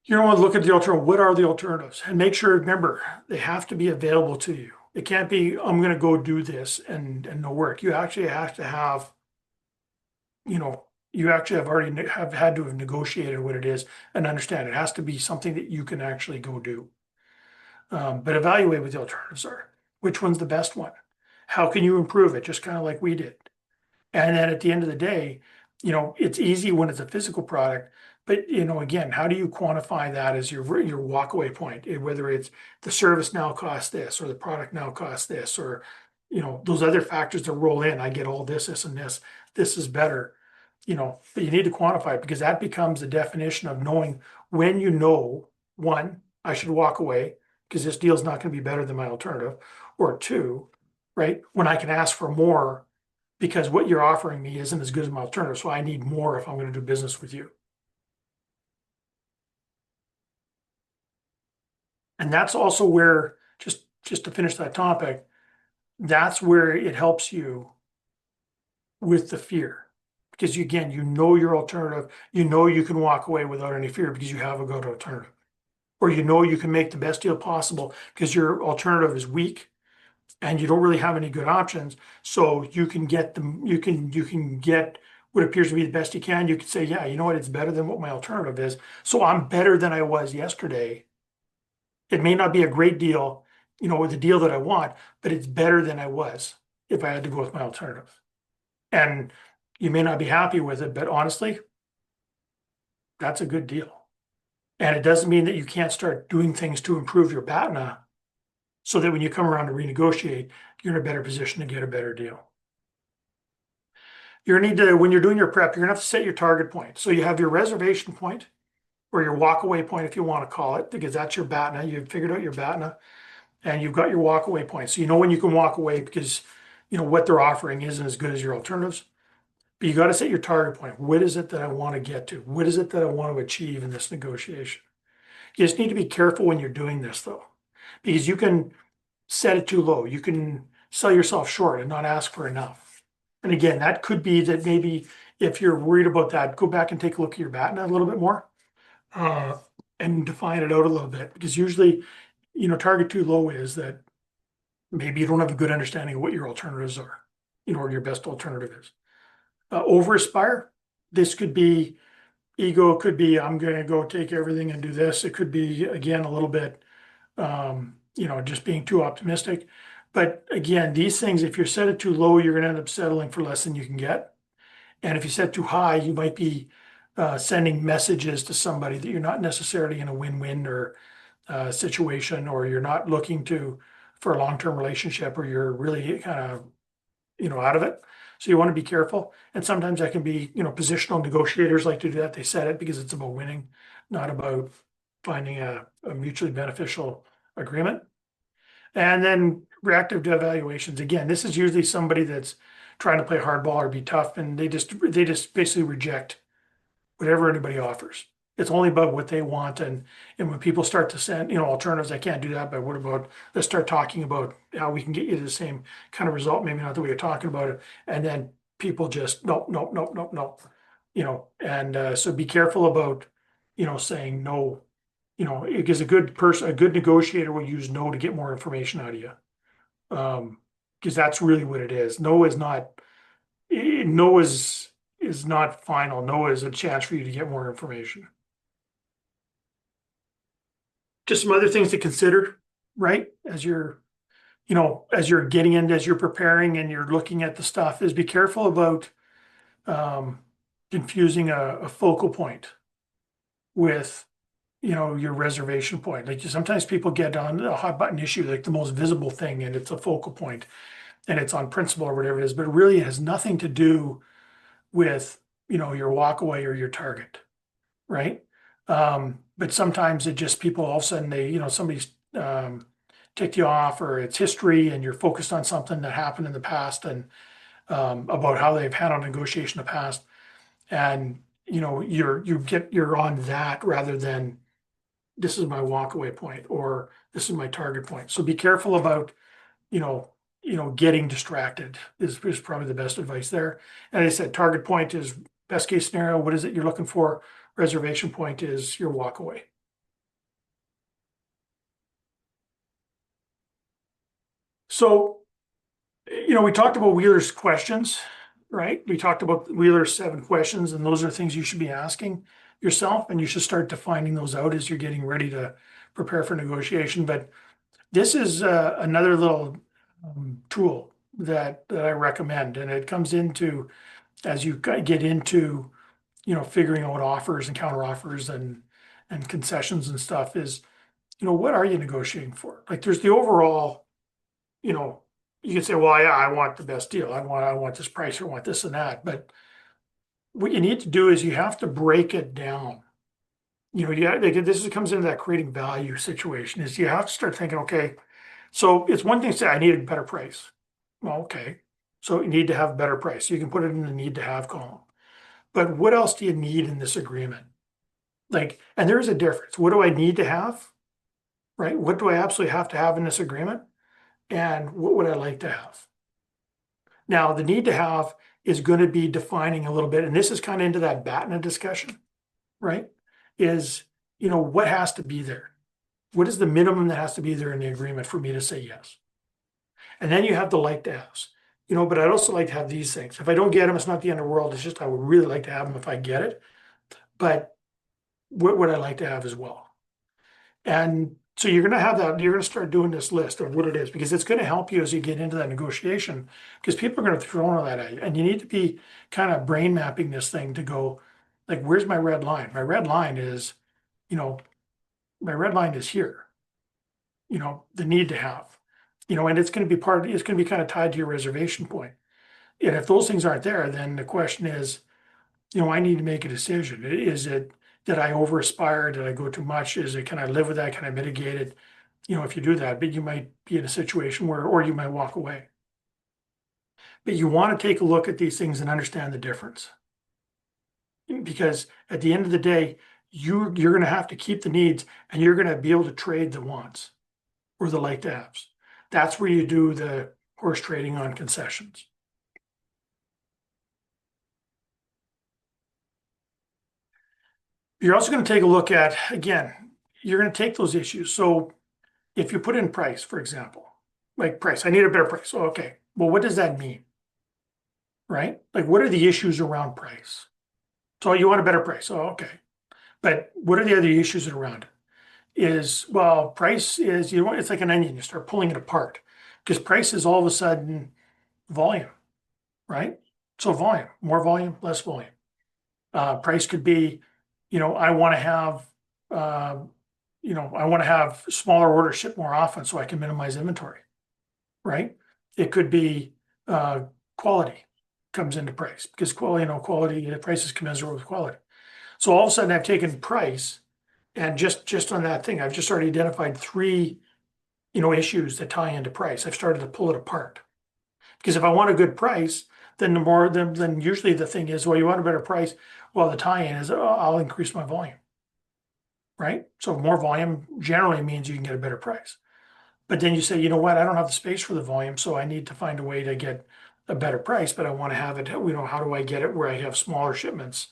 you don't want to look at the alternative. What are the alternatives? And make sure, remember, they have to be available to you. It can't be, I'm going to go do this and no work. You actually have to have, you actually have had to have negotiated what it is and understand it has to be something that you can actually go do. But evaluate what the alternatives are. Which one's the best one? How can you improve it? Just kind of like we did. And then at the end of the day, it's easy when it's a physical product, but again, how do you quantify that as your walkaway point? Whether it's the service now costs this, or the product now costs this, or those other factors that roll in. I get all this, and this. This is better, but you need to quantify it because that becomes the definition of knowing when one, I should walk away because this deal's not going to be better than my alternative, or two, right, when I can ask for more because what you're offering me isn't as good as my alternative. So I need more if I'm going to do business with you. And that's also where, just to finish that topic, that's where it helps you with the fear. Because again, you know your alternative, you can walk away without any fear because you have a good alternative. Or you can make the best deal possible because your alternative is weak and you don't really have any good options. So you can get you can get what appears to be the best you can. You can say, yeah, you know what, it's better than what my alternative is. So I'm better than I was yesterday. It may not be a great deal, with the deal that I want, but it's better than I was if I had to go with my alternative. And you may not be happy with it, but honestly, that's a good deal. And it doesn't mean that you can't start doing things to improve your BATNA so that when you come around to renegotiate, you're in a better position to get a better deal. You're gonna need to, when you're doing your prep, you're gonna have to set your target point. So you have your reservation point or your walkaway point, if you want to call it, because that's your BATNA. You've figured out your BATNA and you've got your walkaway point. So you know when you can walk away because what they're offering isn't as good as your alternatives. But you got to set your target point. What is it that I want to get to? What is it that I want to achieve in this negotiation? You just need to be careful when you're doing this though, because you can set it too low. You can sell yourself short and not ask for enough. And again, that could be that maybe if you're worried about that, go back and take a look at your BATNA a little bit more. Uh, and define it out a little bit, because usually, target too low is that maybe you don't have a good understanding of what your alternatives are, or your best alternative is. Over aspire, this could be ego, could be I'm gonna go take everything and do this. It could be, again, a little bit, just being too optimistic. But again, these things, if you're set it too low, you're gonna end up settling for less than you can get. And if you set too high, you might be sending messages to somebody that you're not necessarily in a win-win or situation, or you're not looking to for a long-term relationship, or you're really kind of, out of it. So you want to be careful. And sometimes that can be, positional negotiators like to do that. They set it because it's about winning, not about finding a mutually beneficial agreement. And then reactive to evaluations. Again, this is usually somebody that's trying to play hardball or be tough, and they just basically reject whatever anybody offers. It's only about what they want. And when people start to send, alternatives, I can't do that, but what about, let's start talking about how we can get you to the same kind of result, maybe not the way you're talking about it. And then people just, nope, nope, nope, nope, nope. And so be careful about, saying no, because a good person, a good negotiator will use no to get more information out of you. Because that's really what it is. No is not final. No is a chance for you to get more information. Just some other things to consider, right? As you're getting into, as you're preparing and you're looking at the stuff, is be careful about um, confusing a focal point with, your reservation point. Like sometimes people get on a hot button issue, like the most visible thing, and it's a focal point and it's on principle or whatever it is, but really it has nothing to do with, your walkaway or your target, right? But sometimes it just people all of a sudden somebody's ticked you off, or it's history and you're focused on something that happened in the past, and about how they've handled negotiation in the past. And you're on that rather than this is my walkaway point or this is my target point. So be careful about, you know, getting distracted is probably the best advice there. And I said, target point is best case scenario. What is it you're looking for? Reservation point is your walkaway. So, we talked about Wheeler's questions, right? We talked about Wheeler's 7 questions, and those are things you should be asking yourself, and you should start defining those out as you're getting ready to prepare for negotiation. But this is another little tool that I recommend, and it comes into as you get into figuring out offers and counter offers and concessions and stuff. Is what are you negotiating for? Like there's the overall, you know you can say, well, yeah, I want the best deal, I want this price, or I want this and that. But what you need to do is you have to break it down. Yeah, this comes into that creating value situation. Is you have to start thinking, okay, so it's one thing to say I need a better price. Well, okay, so you need to have a better price. So you can put it in the need to have column. But what else do you need in this agreement? Like, and there's a difference. What do I need to have? Right? What do I absolutely have to have in this agreement? And what would I like to have? Now, the need to have is going to be defining a little bit, and this is kind of into that BATNA discussion, right? Is, what has to be there? What is the minimum that has to be there in the agreement for me to say yes? And then you have the like to haves, but I'd also like to have these things. If I don't get them, it's not the end of the world. It's just I would really like to have them if I get it. But what would I like to have as well? And so you're going to have that, you're going to start doing this list of what it is, because it's going to help you as you get into that negotiation, because people are going to throw all that at you. And you need to be kind of brain mapping this thing to go, like, where's my red line? My red line is, you know, my red line is here, the need to have, and it's going to be it's going to be kind of tied to your reservation point. And if those things aren't there, then the question is, I need to make a decision. Is it, did I over aspire? Did I go too much? Is it, can I live with that? Can I mitigate it? If you do that, but you might be in a situation where, or you might walk away. But you want to take a look at these things and understand the difference. Because at the end of the day, you're going to have to keep the needs, and you're going to be able to trade the wants or the like to haves. That's where you do the horse trading on concessions. You're also going to take a look at, again, you're going to take those issues. So if you put in price, for example, like price, I need a better price. Oh, okay. Well, what does that mean? Right? Like, what are the issues around price? So you want a better price. Oh, okay. But what are the other issues around it? Is, well, price is, it's like an onion. You start pulling it apart because price is all of a sudden volume, right? So volume, less volume. Price could be, I want to have, uh, I want to have smaller orders ship more often so I can minimize inventory, right? It could be quality comes into price because quality price is commensurate with quality. So all of a sudden I've taken price and just on that thing, I've just already identified three, issues that tie into price. I've started to pull it apart. Because if I want a good price, then then usually the thing is, well, you want a better price. Well, the tie-in is, oh, I'll increase my volume, right? So more volume generally means you can get a better price. But then you say, you know what, I don't have the space for the volume, so I need to find a way to get a better price, but I want to have it, how do I get it where I have smaller shipments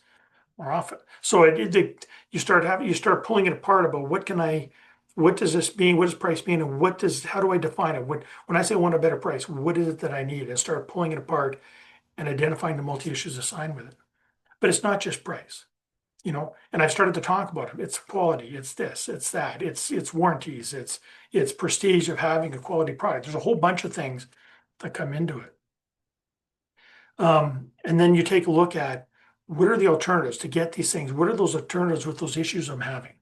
more often? So you start pulling it apart about what does this mean? What does price mean? And how do I define it? When I say I want a better price, what is it that I need? And start pulling it apart and identifying the multi-issues assigned with it. But it's not just price, and I've started to talk about it. It's quality, it's this, it's that, it's warranties, it's prestige of having a quality product. There's a whole bunch of things that come into it. And then you take a look at what are the alternatives to get these things? What are those alternatives with those issues I'm having,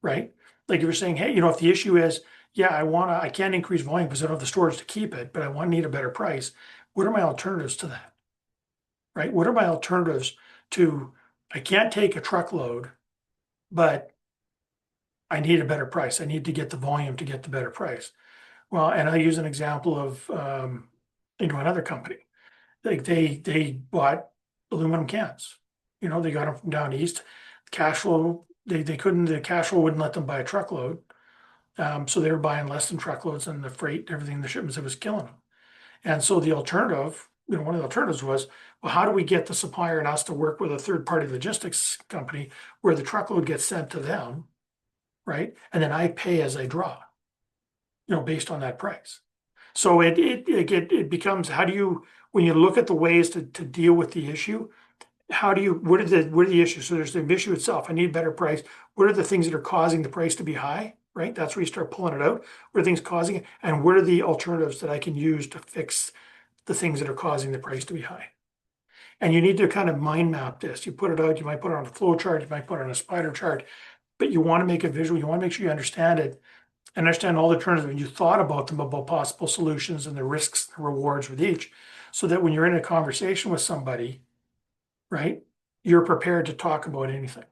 right? Like you were saying, hey, if the issue is, yeah, I can't increase volume because I don't have the storage to keep it, but need a better price. What are my alternatives to that, right? What are my alternatives to, I can't take a truckload, but I need a better price. I need to get the volume to get the better price. Well, and I use an example of, another company. Like they bought aluminum cans. They got them from down east. Cash flow, they couldn't, the cash flow wouldn't let them buy a truckload. So they were buying less than truckloads and the freight, everything, the shipments, it was killing them. And so the alternative, one of the alternatives was, well, how do we get the supplier and us to work with a third party logistics company where the truckload gets sent to them, right? And then I pay as I draw, based on that price. So it becomes, how do you, when you look at the ways to deal with the issue, what are the issues? So there's the issue itself. I need a better price. What are the things that are causing the price to be high, right? That's where you start pulling it out. What are things causing it? And what are the alternatives that I can use to fix the things that are causing the price to be high? And you need to kind of mind map this. You put it out, you might put it on a flow chart, you might put it on a spider chart, but you want to make it visual. You want to make sure you understand it and understand all the alternatives. And you thought about them, about possible solutions and the risks, the rewards with each, so that when you're in a conversation with somebody, right, you're prepared to talk about anything.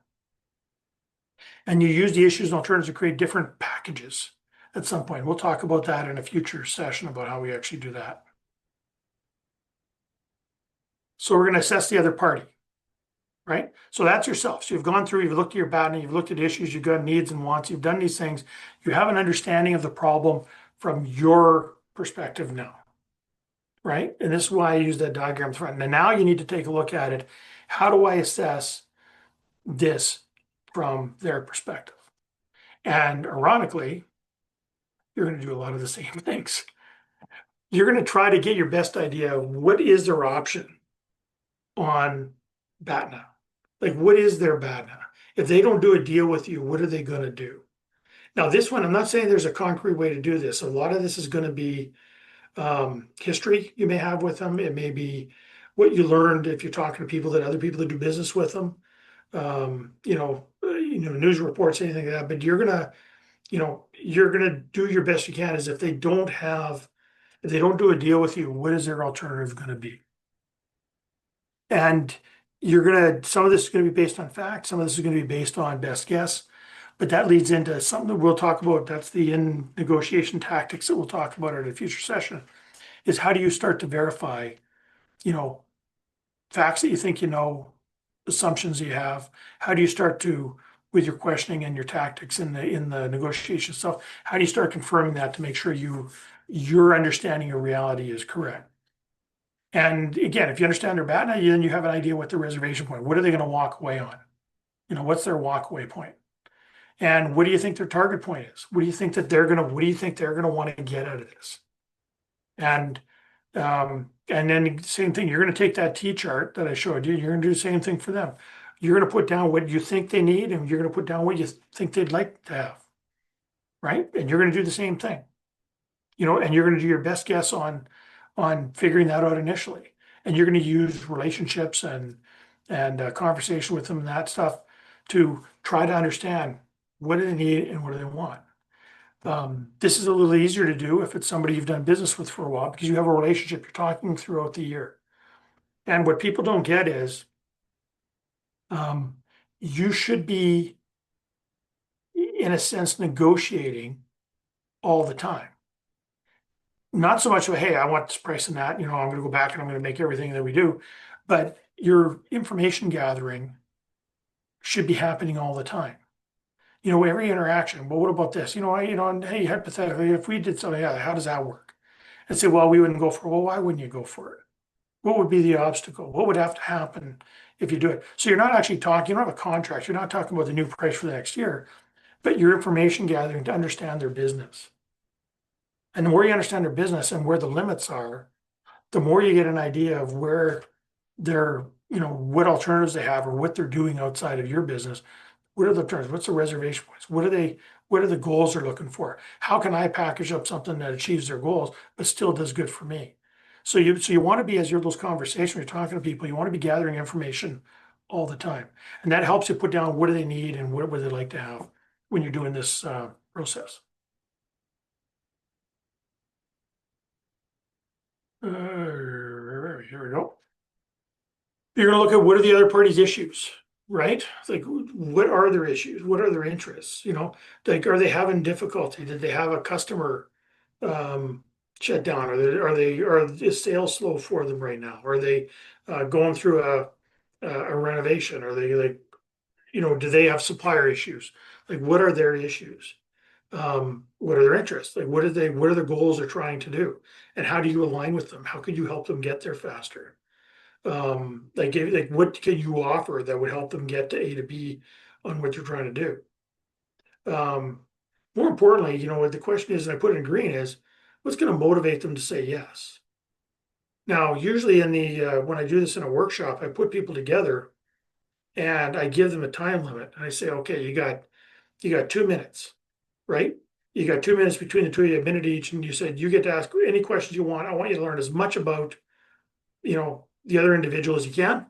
And you use the issues and alternatives to create different packages at some point. We'll talk about that in a future session about how we actually do that. So we're going to assess the other party, right? So that's yourself. So you've gone through, you've looked at your BATNA, you've looked at issues, you've got needs and wants, you've done these things. You have an understanding of the problem from your perspective now, right? And this is why I use that diagram front. And now you need to take a look at it. How do I assess this from their perspective? And ironically, you're going to do a lot of the same things. You're going to try to get your best idea of what is their option on BATNA. Like, what is their BATNA? If they don't do a deal with you, what are they going to do? Now, this one, I'm not saying there's a concrete way to do this. A lot of this is going to be history you may have with them. It may be what you learned if you're talking to other people that do business with them. News reports, anything like that. But you're gonna do your best you can. As if they don't do a deal with you, what is their alternative going to be? And some of this is going to be based on fact, some of this is going to be based on best guess. But that leads into something that we'll talk about. That's the in negotiation tactics that we'll talk about at a future session. Is how do you start to verify, you know, facts that you think you know, assumptions you have? How do you start to, with your questioning and your tactics in the negotiation stuff, how do you start confirming that to make sure your understanding of reality is correct? And again, if you understand their BATNA, then you have an idea what the reservation point. What are they going to walk away on? What's their walkaway point? And what do you think their target point is? What do you think they're gonna want to get out of this? And and then same thing, you're gonna take that T chart that I showed you, you're gonna do the same thing for them. You're gonna put down what you think they need and you're gonna put down what you think they'd like to have, right? And you're gonna do the same thing, and you're gonna do your best guess on figuring that out initially. And you're gonna use relationships and conversation with them and that stuff to try to understand what do they need and what do they want. This is a little easier to do if it's somebody you've done business with for a while because you have a relationship you're talking throughout the year. And what people don't get is um, you should be, in a sense, negotiating all the time. Not so much of, hey, I want this price and that, I'm going to go back and I'm going to make everything that we do. But your information gathering should be happening all the time. Every interaction. Well, what about this? And hey, hypothetically, if we did something, how does that work? And say, well, we wouldn't go for it. Well, why wouldn't you go for it? What would be the obstacle? What would have to happen if you do it? So you're not actually talking, you don't have a contract. You're not talking about the new price for the next year, but your information gathering to understand their business. And the more you understand their business and where the limits are, the more you get an idea of where they're, what alternatives they have or what they're doing outside of your business. What are the terms? What's the reservation points? What are the goals they're looking for? How can I package up something that achieves their goals, but still does good for me? So you want to be, as you're those conversations, you're talking to people, you want to be gathering information all the time. And that helps you put down what do they need and what would they like to have when you're doing this process. Here we go. You're going to look at what are the other party's issues, right? It's like, what are their issues? What are their interests? Like, are they having difficulty? Did they have a customer um, shut down? Is sales slow for them right now? Are they going through a renovation? Are they like, do they have supplier issues? Like, what are their issues? What are their interests? Like, what are the goals they're trying to do? And how do you align with them? How can you help them get there faster? Like what can you offer that would help them get to A to B on what you're trying to do? More importantly, what the question is, and I put it in green, is what's going to motivate them to say yes? Now, usually in the when I do this in a workshop, I put people together and I give them a time limit. And I say, okay, you got 2 minutes, right? You got 2 minutes between the two of you, a minute each, and you said you get to ask any questions you want. I want you to learn as much about, the other individual as you can.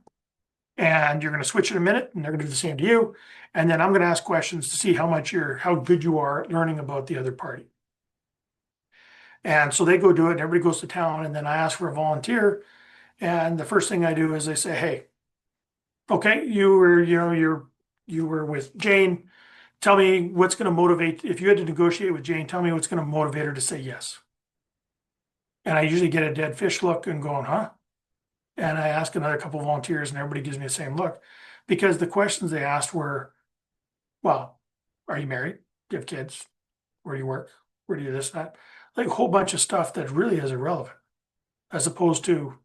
And you're going to switch in a minute and they're going to do the same to you. And then I'm going to ask questions to see how good you are at learning about the other party. And so they go do it and everybody goes to town. And then I ask for a volunteer. And the first thing I do is I say, hey, okay, you were with Jane. Tell me what's going to motivate, if you had to negotiate with Jane, tell me what's going to motivate her to say yes. And I usually get a dead fish look and going, huh? And I ask another couple of volunteers and everybody gives me the same look because the questions they asked were, well, are you married? Do you have kids? Where do you work? Where do you this, that? Like a whole bunch of stuff that really is irrelevant, as opposed to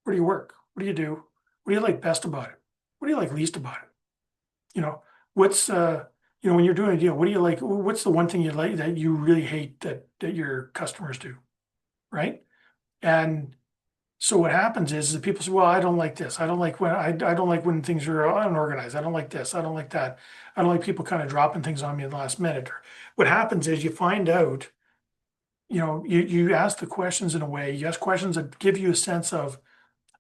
where do you work? What do you do? What do you like best about it? What do you like least about it? You know, what's when you're doing a deal, what do you like? What's the one thing you like that you really hate that your customers do? Right. And so what happens is that people say, well, I don't like this. I don't like when things are unorganized. I don't like this. I don't like that. I don't like people kind of dropping things on me in the last minute. Or what happens is you find out, you ask the questions in a way, you ask questions that give you a sense of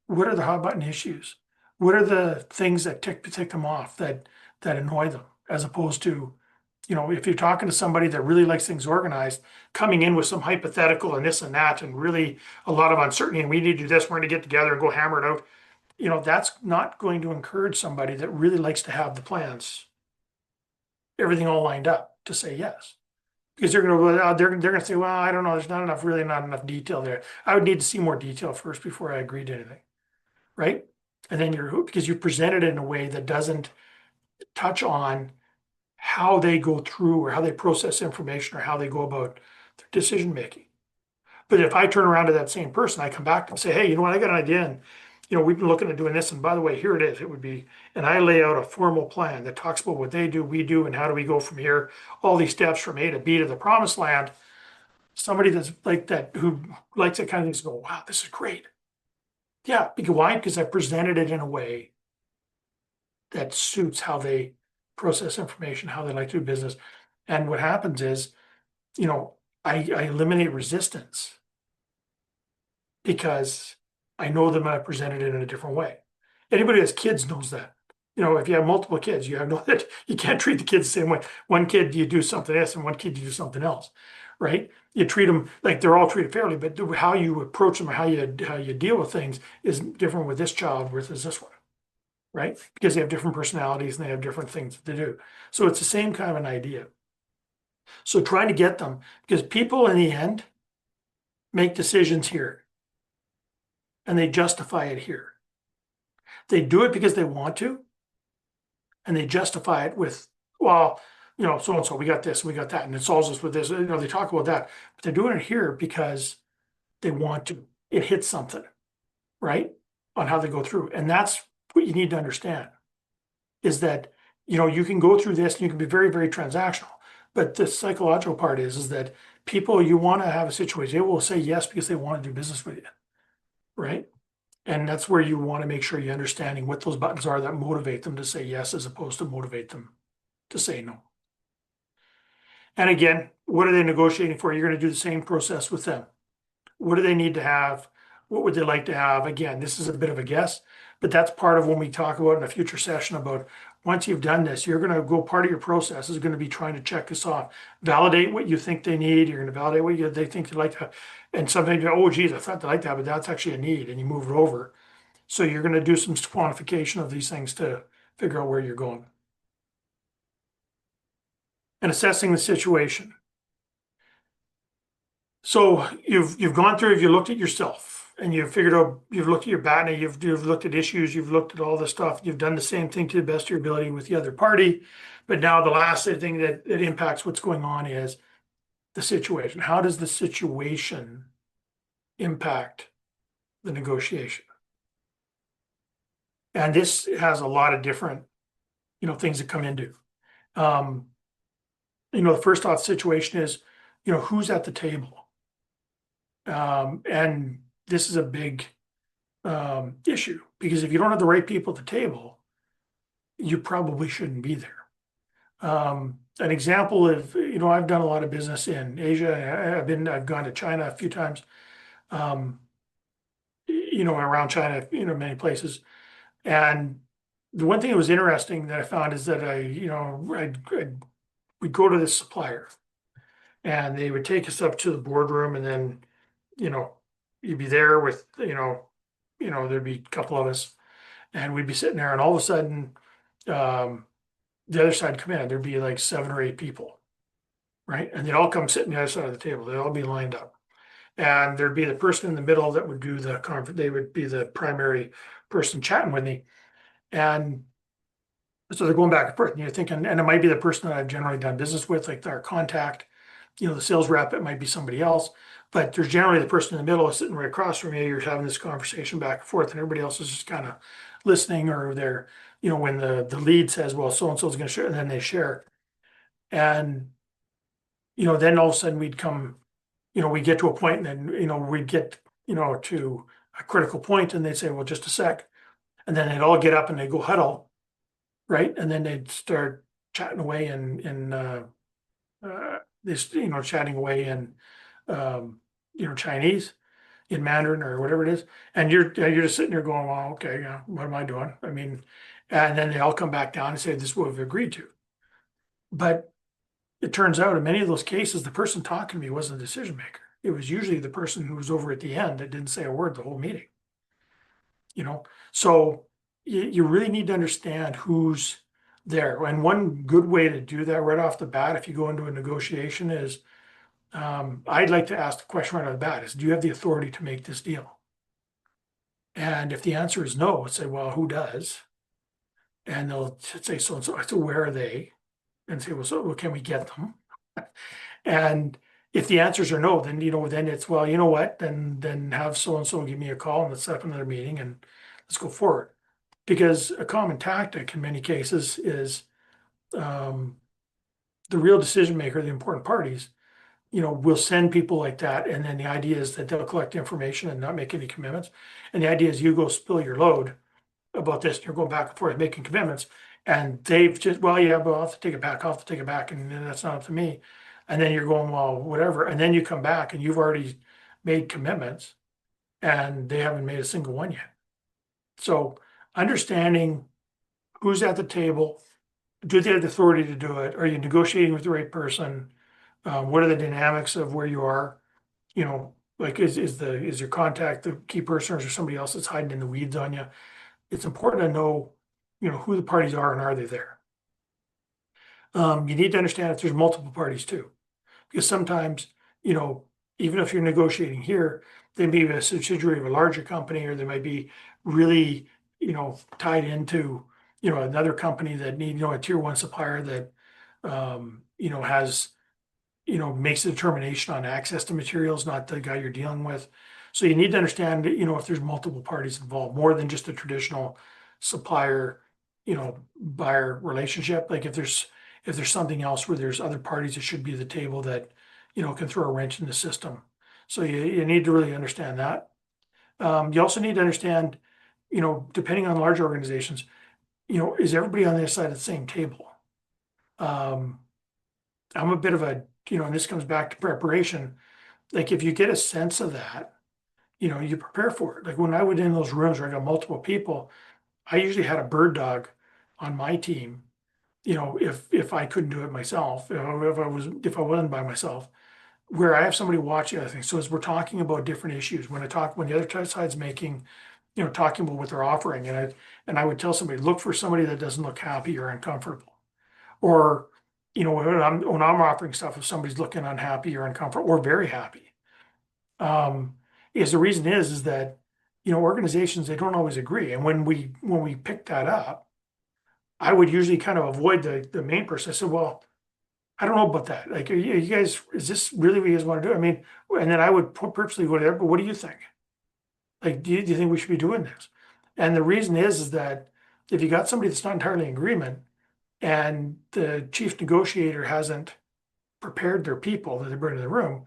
what are the hot button issues? What are the things that tick them off that annoy them, as opposed to, if you're talking to somebody that really likes things organized, coming in with some hypothetical and this and that, and really a lot of uncertainty, and we need to do this, we're going to get together and go hammer it out. That's not going to encourage somebody that really likes to have the plans, everything all lined up to say yes. Because they're going to say, well, I don't know, there's really not enough detail there. I would need to see more detail first before I agree to anything, right? And then because you presented it in a way that doesn't touch on how they go through or how they process information or how they go about their decision making. But if I turn around to that same person, I come back and say, hey, you know what, I got an idea. And we've been looking at doing this, and by the way, here it is. It would be, and I lay out a formal plan that talks about what they do, we do, and how do we go from here, all these steps from A to B to the promised land. Somebody that's like that, who likes that kind of things, go, wow, this is great. Yeah, because why? Because I presented it in a way that suits how they process information, how they like to do business. And what happens is, you know, I eliminate resistance because I know them and I presented it in a different way. Anybody who has kids knows that. If you have multiple kids, you have no that you can't treat the kids the same way. One kid you do something else, and one kid you do something else, right? You treat them like they're all treated fairly, but how you approach them or how you deal with things is different with this child versus this one, right? Because they have different personalities and they have different things to do. So it's the same kind of an idea. So trying to get them, because people in the end make decisions here and they justify it here. They do it because they want to, and they justify it with, well, so and so, we got this, we got that, and it solves us with this. They talk about that, but they're doing it here because they want to. It hits something, right? On how they go through. And that's what you need to understand is that, you can go through this and you can be very, very transactional. But the psychological part is that people, you want to have a situation, they will say yes because they want to do business with you, right? And that's where you want to make sure you're understanding what those buttons are that motivate them to say yes as opposed to motivate them to say no. And again, what are they negotiating for? You're going to do the same process with them. What do they need to have? What would they like to have? Again, this is a bit of a guess, but that's part of when we talk about in a future session about once you've done this, you're going to go, part of your process is going to be trying to check this off, validate what you think they need. You're going to validate what they think they like to, and sometimes you go, oh, geez, I thought they liked that, but that's actually a need, and you move it over. So you're going to do some quantification of these things to figure out where you're going. And assessing the situation. So you've gone through, you've looked at yourself and you've figured out, you've looked at your BATNA, you've looked at issues, you've looked at all the stuff, you've done the same thing to the best of your ability with the other party. But now the last thing that impacts what's going on is the situation. How does the situation impact the negotiation? And this has a lot of different, things that come into. The first thought situation is, who's at the table? And this is a big issue because if you don't have the right people at the table, you probably shouldn't be there. An example of, I've done a lot of business in Asia. I've gone to China a few times, around China, many places. And the one thing that was interesting that I found is that we'd go to this supplier and they would take us up to the boardroom and then, you'd be there with, there'd be a couple of us and we'd be sitting there and all of a sudden, the other side come in, there'd be like 7 or 8 people, right? And they'd all come sit on the other side of the table. They'd all be lined up. And there'd be the person in the middle that would do the conference. They would be the primary person chatting with me. And so they're going back and forth. And you're thinking, and it might be the person that I've generally done business with, like our contact, the sales rep, it might be somebody else. But there's generally the person in the middle sitting right across from you. You're having this conversation back and forth, and everybody else is just kind of listening, or they're, when the lead says, well, so and so is going to share, and then they share. And, then all of a sudden we'd come, we get to a point and then, we'd get, to a critical point and they'd say, well, just a sec. And then they'd all get up and they'd go huddle, right? And then they'd start chatting away chatting away in, Chinese, in Mandarin or whatever it is. And you're just sitting there going, well, okay, what am I doing? I mean, and then they all come back down and say, this is what we've agreed to. But it turns out in many of those cases, the person talking to me wasn't the decision maker. It was usually the person who was over at the end that didn't say a word the whole meeting. So you really need to understand who's there. And one good way to do that right off the bat, if you go into a negotiation, is I'd like to ask the question right off the bat is, do you have the authority to make this deal? And if the answer is no, I'd say, well, who does? And they'll say, so and so. So where are they? And say, well, can we get them? And if the answers are no, then, then it's, well, you know what, then have so-and-so give me a call and let's set up another meeting and let's go forward. Because a common tactic in many cases is um, the real decision maker, the important parties, will send people like that. And then the idea is that they'll collect information and not make any commitments. And the idea is you go spill your load about this, and you're going back and forth making commitments. And they've just, well, yeah, but I'll have to take it back, I'll have to take it back, and then that's not up to me. And then you're going, well, whatever. And then you come back and you've already made commitments and they haven't made a single one yet. So understanding who's at the table, do they have the authority to do it? Are you negotiating with the right person? What are the dynamics of where you are? Like is your contact the key person, or is there somebody else that's hiding in the weeds on you? It's important to know, who the parties are and are they there. You need to understand if there's multiple parties too, because sometimes, you know, even if you're negotiating here, they may be a subsidiary of a larger company, or they might be really, tied into, another company that need, a tier one supplier that, has, makes a determination on access to materials, not the guy you're dealing with. So you need to understand, if there's multiple parties involved, more than just a traditional supplier, buyer relationship. Like if there's something else where there's other parties that should be at the table that, can throw a wrench in the system. So you need to really understand that. You also need to understand, depending on large organizations, is everybody on their side of the same table? Um, I'm a bit of a, and this comes back to preparation. Like if you get a sense of that, you prepare for it. Like when I went in those rooms where I got multiple people, I usually had a bird dog on my team. If I couldn't do it myself, if I wasn't by myself, where I have somebody watching other things. So as we're talking about different issues, when the other side's making, talking about what they're offering, and I would tell somebody, look for somebody that doesn't look happy or uncomfortable. Or, when I'm offering stuff, if somebody's looking unhappy or uncomfortable or very happy, um, is the reason is that, organizations, they don't always agree. And when we pick that up, I would usually kind of avoid the main person. I said, well, I don't know about that. Like, are you guys, is this really what you guys want to do? I mean, and then I would purposely go there, but what do you think? Like, do you think we should be doing this? And the reason is that if you got somebody that's not entirely in agreement and the chief negotiator hasn't prepared their people that they bring to the room,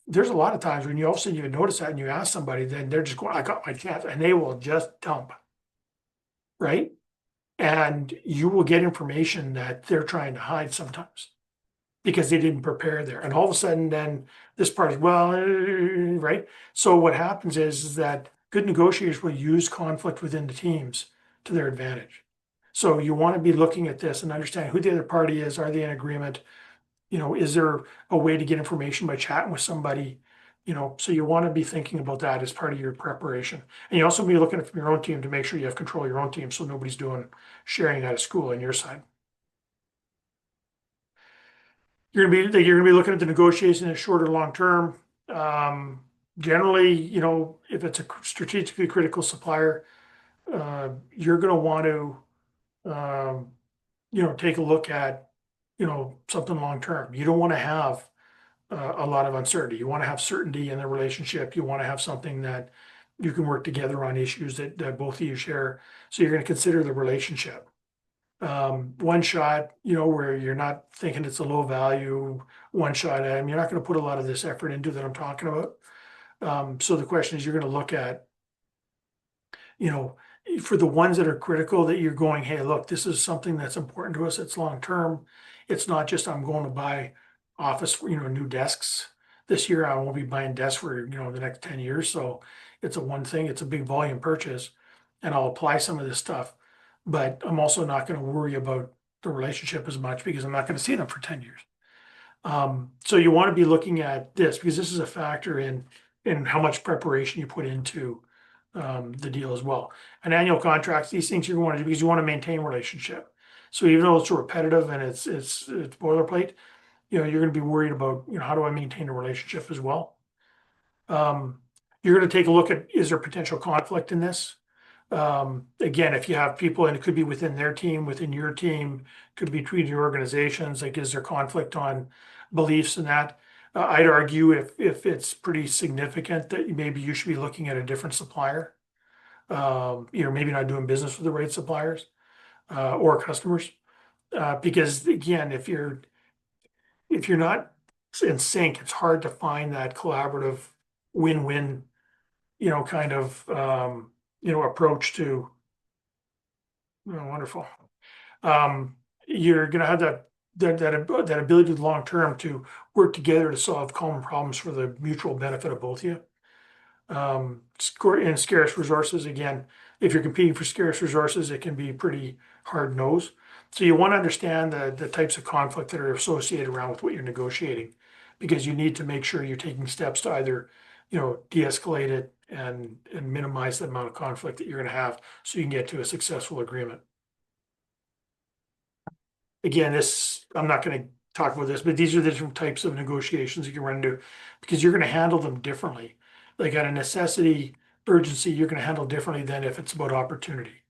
there's a lot of times when you all of a sudden you notice that and you ask somebody, then they're just going, I got my chance, and they will just dump, right? And you will get information that they're trying to hide sometimes because they didn't prepare there. And all of a sudden, then this party, well, right? So what happens is that good negotiators will use conflict within the teams to their advantage. So you want to be looking at this and understanding who the other party is. Are they in agreement? Is there a way to get information by chatting with somebody? So you want to be thinking about that as part of your preparation. And you also be looking at from your own team to make sure you have control of your own team so nobody's doing sharing out of school on your side. You're gonna be looking at the negotiation as short or long term. Um, Generally, if it's a strategically critical supplier, you're gonna want to take a look at, something long term. You don't want to have a lot of uncertainty. You want to have certainty in the relationship. You want to have something that you can work together on issues that both of you share. So you're going to consider the relationship. One shot, where you're not thinking it's a low value one shot item. You're not going to put a lot of this effort into that I'm talking about. So the question is, you're going to look at, you know, for the ones that are critical that you're going, hey, look, this is something that's important to us. It's long term. It's not just I'm going to buy office, new desks this year. I won't be buying desks for, the next 10 years. So it's a one thing, it's a big volume purchase, and I'll apply some of this stuff. But I'm also not going to worry about the relationship as much because I'm not going to see them for 10 years. So you want to be looking at this because this is a factor in how much preparation you put into the deal as well. And annual contracts, these things you want to do because you want to maintain relationship. So even though it's repetitive and it's boilerplate, you're going to be worried about, how do I maintain a relationship as well? You're going to take a look at, is there potential conflict in this? Again, if you have people, and it could be within their team, within your team, could be between your organizations, like is there conflict on beliefs and that? I'd argue if it's pretty significant that maybe you should be looking at a different supplier. You're maybe not doing business with the right suppliers, or customers. Because again, if you're not in sync, it's hard to find that collaborative win-win, kind of, approach to, wonderful. You're gonna have that ability long term to work together to solve common problems for the mutual benefit of both of you. And scarce resources, again, if you're competing for scarce resources, it can be pretty hard nosed. So you want to understand the types of conflict that are associated around with what you're negotiating, because you need to make sure you're taking steps to either, de-escalate it and minimize the amount of conflict that you're going to have so you can get to a successful agreement. Again, I'm not going to talk about this, but these are the different types of negotiations you can run into because you're going to handle them differently. Like at a necessity, urgency, you're going to handle differently than if it's about opportunity,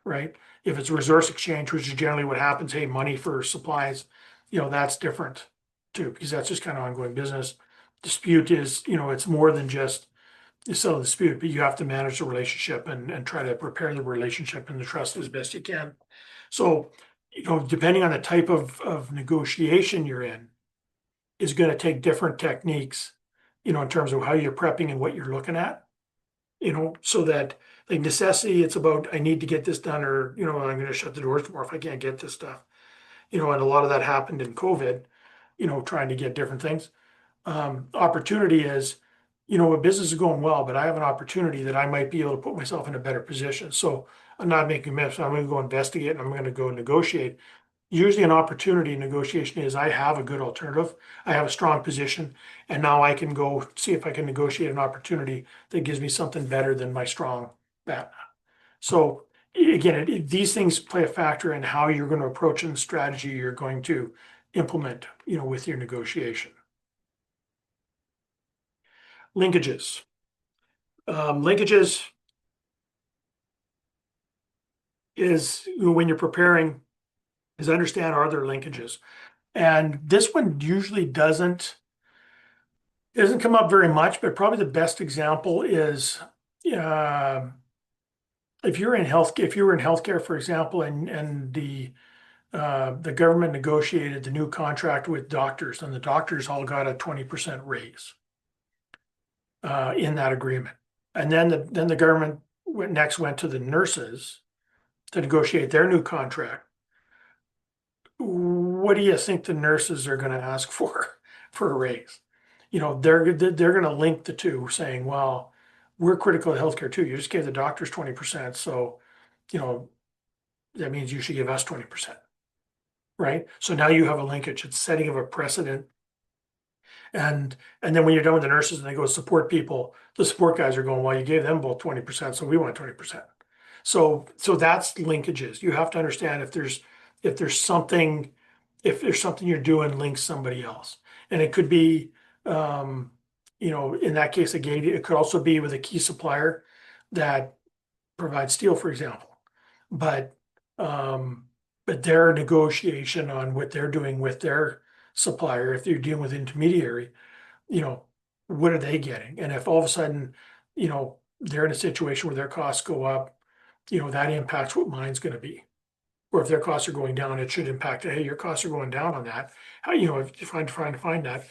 right? If it's resource exchange, which is generally what happens, hey, money for supplies, that's different too, because that's just kind of ongoing business. Dispute is, it's more than just you settle the dispute, but you have to manage the relationship and try to repair the relationship and the trust as best you can. So, depending on the type of negotiation you're in, is going to take different techniques, in terms of how you're prepping and what you're looking at, so that like necessity, it's about I need to get this done or, I'm going to shut the doors tomorrow if I can't get this stuff. And a lot of that happened in COVID, trying to get different things. Opportunity is, a business is going well, but I have an opportunity that I might be able to put myself in a better position. So I'm not making a mess. I'm going to go investigate and I'm going to go negotiate. Usually an opportunity negotiation is I have a good alternative. I have a strong position and now I can go see if I can negotiate an opportunity that gives me something better than my strong BATNA. So again, these things play a factor in how you're going to approach and the strategy you're going to implement, with your negotiation. Linkages. Linkages is when you're preparing is understand are there linkages. And this one usually doesn't come up very much, but probably the best example is uh, if you're in health, if you were in healthcare, for example, and the government negotiated the new contract with doctors, and the doctors all got a 20% raise in that agreement. And then the government went to the nurses to negotiate their new contract. What do you think the nurses are going to ask for for a raise? They're going to link the two, saying, "Well, we're critical to healthcare too. You just gave the doctors 20%, so you know that means you should give us 20%, right?" So now you have a linkage. It's setting of a precedent. And then when you're done with the nurses and they go support people, the support guys are going, "Well, you gave them both 20%, so we want 20%." So that's linkages. You have to understand if there's something if there's something you're doing links somebody else. And it could be in that case it could also be with a key supplier that provides steel, for example. But um but their negotiation on what they're doing with their supplier, if you're dealing with intermediary, you know, what are they getting? And if all of a sudden, they're in a situation where their costs go up, that impacts what mine's going to be. Or if their costs are going down, it should impact, hey, your costs are going down on that. How, if you're trying to find that,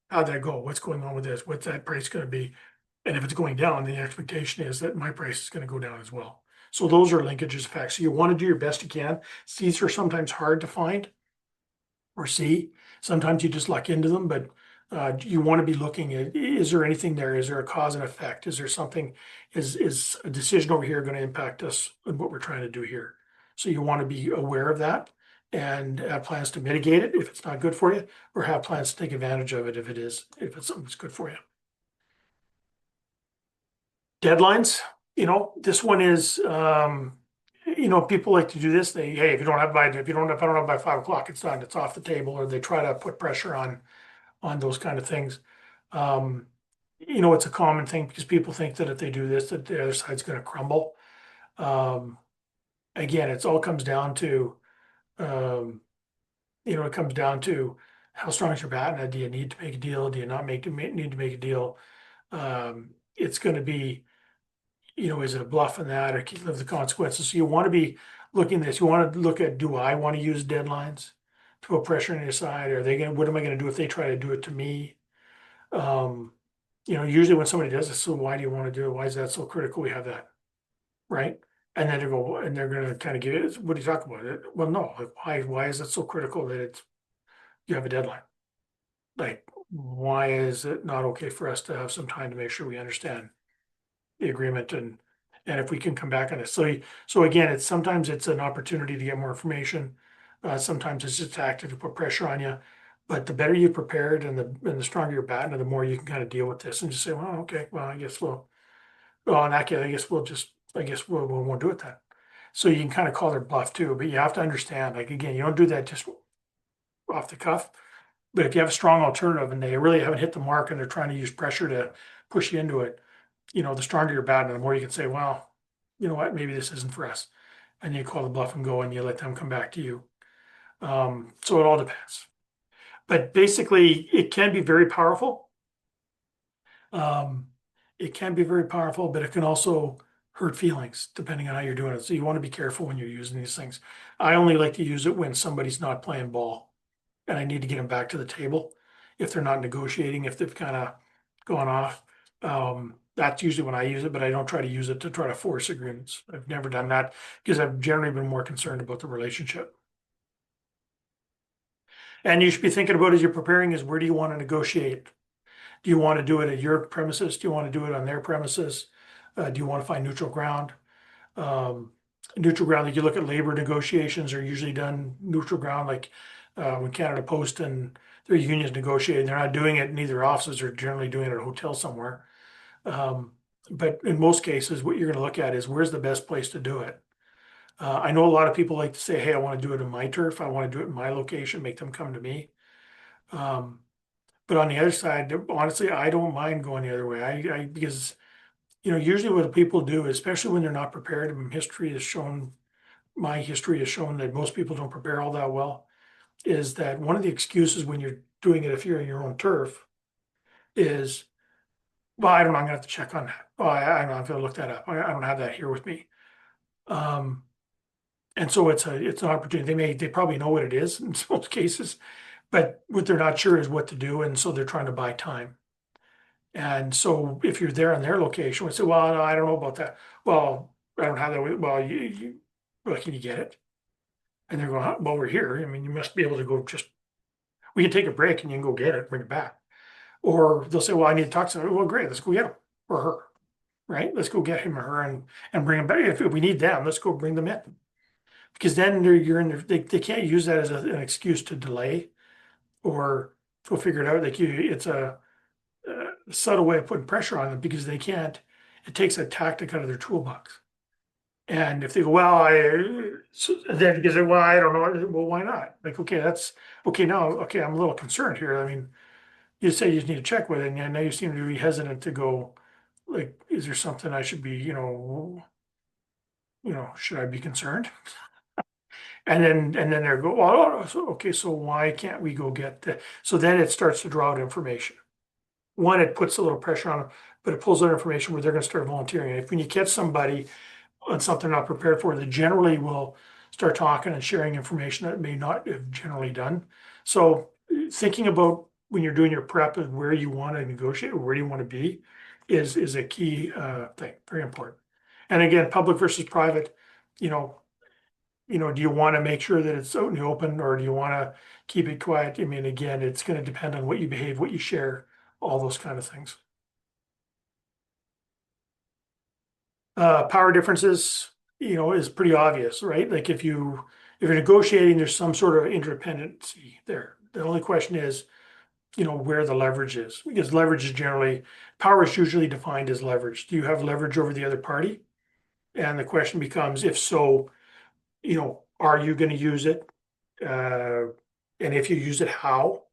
how'd that go? What's going on with this? What's that price going to be? And if it's going down, the expectation is that my price is going to go down as well. So those are linkages effects. So you want to do your best you can. These are sometimes hard to find or see. Sometimes you just luck into them, but you want to be looking at, is there anything there? Is there a cause and effect? Is there something, is a decision over here going to impact us and what we're trying to do here? So you want to be aware of that and have plans to mitigate it if it's not good for you, or have plans to take advantage of it if it's something that's good for you. Deadlines, this one is, people like to do this. Hey, if I don't have by 5 o'clock, it's done, it's off the table, or they try to put pressure on those kind of things. Um, it's a common thing because people think that if they do this, that the other side's going to crumble. Um, Again, it all comes down to, um, it comes down to how strong is your BATNA? Do you need to make a deal? Do you not need to make a deal? It's going to be is it a bluff in that, or can you live the consequences? So you want to be looking at this. You want to look at, do I want to use deadlines to put pressure on your side? Are they gonna, what am I gonna do if they try to do it to me? Um, usually when somebody does this, so why do you want to do it? Why is that so critical? We have that, right? And then they go, and they're gonna kind of give it, what do you talk about? It? Well, no, like why is it so critical that it's you have a deadline? Like, why is it not okay for us to have some time to make sure we understand the agreement and if we can come back on it. So again, it's sometimes it's an opportunity to get more information. Sometimes it's just tactic to put pressure on you. But the better you prepared and the stronger your BATNA, the more you can kind of deal with this and just say, well, okay, well, I guess well, in that case, I guess we won't do it then. So you can kind of call their bluff too, but you have to understand, like, again, you don't do that just off the cuff. But if you have a strong alternative and they really haven't hit the mark and they're trying to use pressure to push you into it, the stronger your BATNA, the more you can say, well, you know what, maybe this isn't for us. And you call the bluff and go and you let them come back to you. So it all depends. But basically, it can be very powerful. Um, it can be very powerful, but it can also hurt feelings depending on how you're doing it. So you want to be careful when you're using these things. I only like to use it when somebody's not playing ball and I need to get them back to the table. If they're not negotiating, if they've kind of gone off, that's usually when I use it, but I don't try to use it to try to force agreements. I've never done that because I've generally been more concerned about the relationship. And you should be thinking about as you're preparing is where do you want to negotiate? Do you want to do it at your premises? Do you want to do it on their premises? Do you want to find neutral ground? Um, Neutral ground, like you look at labor negotiations are usually done neutral ground, like when Canada Post and their unions negotiate, they're not doing it in either offices, they're generally doing it at a hotel somewhere. Um, but in most cases, what you're going to look at is where's the best place to do it. I know a lot of people like to say, hey, I want to do it in my turf. I want to do it in my location, make them come to me. Um, but on the other side, honestly, I don't mind going the other way. Because usually what people do, especially when they're not prepared, and my history has shown that most people don't prepare all that well, is that one of the excuses when you're doing it, if you're in your own turf, is, well, I don't know, I'm gonna have to check on that. Oh, I don't know, I'm gonna look that up. I don't have that here with me. Um, and so it's an opportunity. They probably know what it is in most cases, but what they're not sure is what to do, and so they're trying to buy time. And so if you're there on their location, we say, well, no, I don't know about that. Well, I don't have that. Well, well, can you get it? And they're going, "Huh, well, we're here. I mean, you must be able to go we can take a break and you can go get it, bring it back." Or they'll say, well, I need to talk to somebody. Well, great, let's go get him or her, right? Let's go get him or her and bring them back. If we need them, let's go bring them in. Because then you're in there, they can't use that as an excuse to delay or go figure it out. Like it's a subtle way of putting pressure on them because they can't, it takes a tactic out of their toolbox. And if they go, well, then because well, I don't know, well, why not? Like, okay, that's okay. Now, okay, I'm a little concerned here. I mean, you say you just need to check with it, and now you seem to be hesitant to go, like, is there something I should be, should I be concerned? And then they go, well, so, okay, so why can't we go get the, so then it starts to draw out information. One, it puts a little pressure on them, but it pulls out information where they're gonna start volunteering. If when you catch somebody on something not prepared for, they generally will start talking and sharing information that may not have generally done. So thinking about when you're doing your prep and where you want to negotiate or where do you want to be is a key thing, very important. And again, public versus private, you know, do you want to make sure that it's out in the open or do you want to keep it quiet? I mean, again, it's going to depend on what you behave, what you share, all those kind of things. Power differences, is pretty obvious, right? Like if you're negotiating, there's some sort of interdependency there. The only question is, where the leverage is, because leverage is generally, power is usually defined as leverage. Do you have leverage over the other party? And the question becomes, if so, are you going to use it? Uh, and if you use it, how,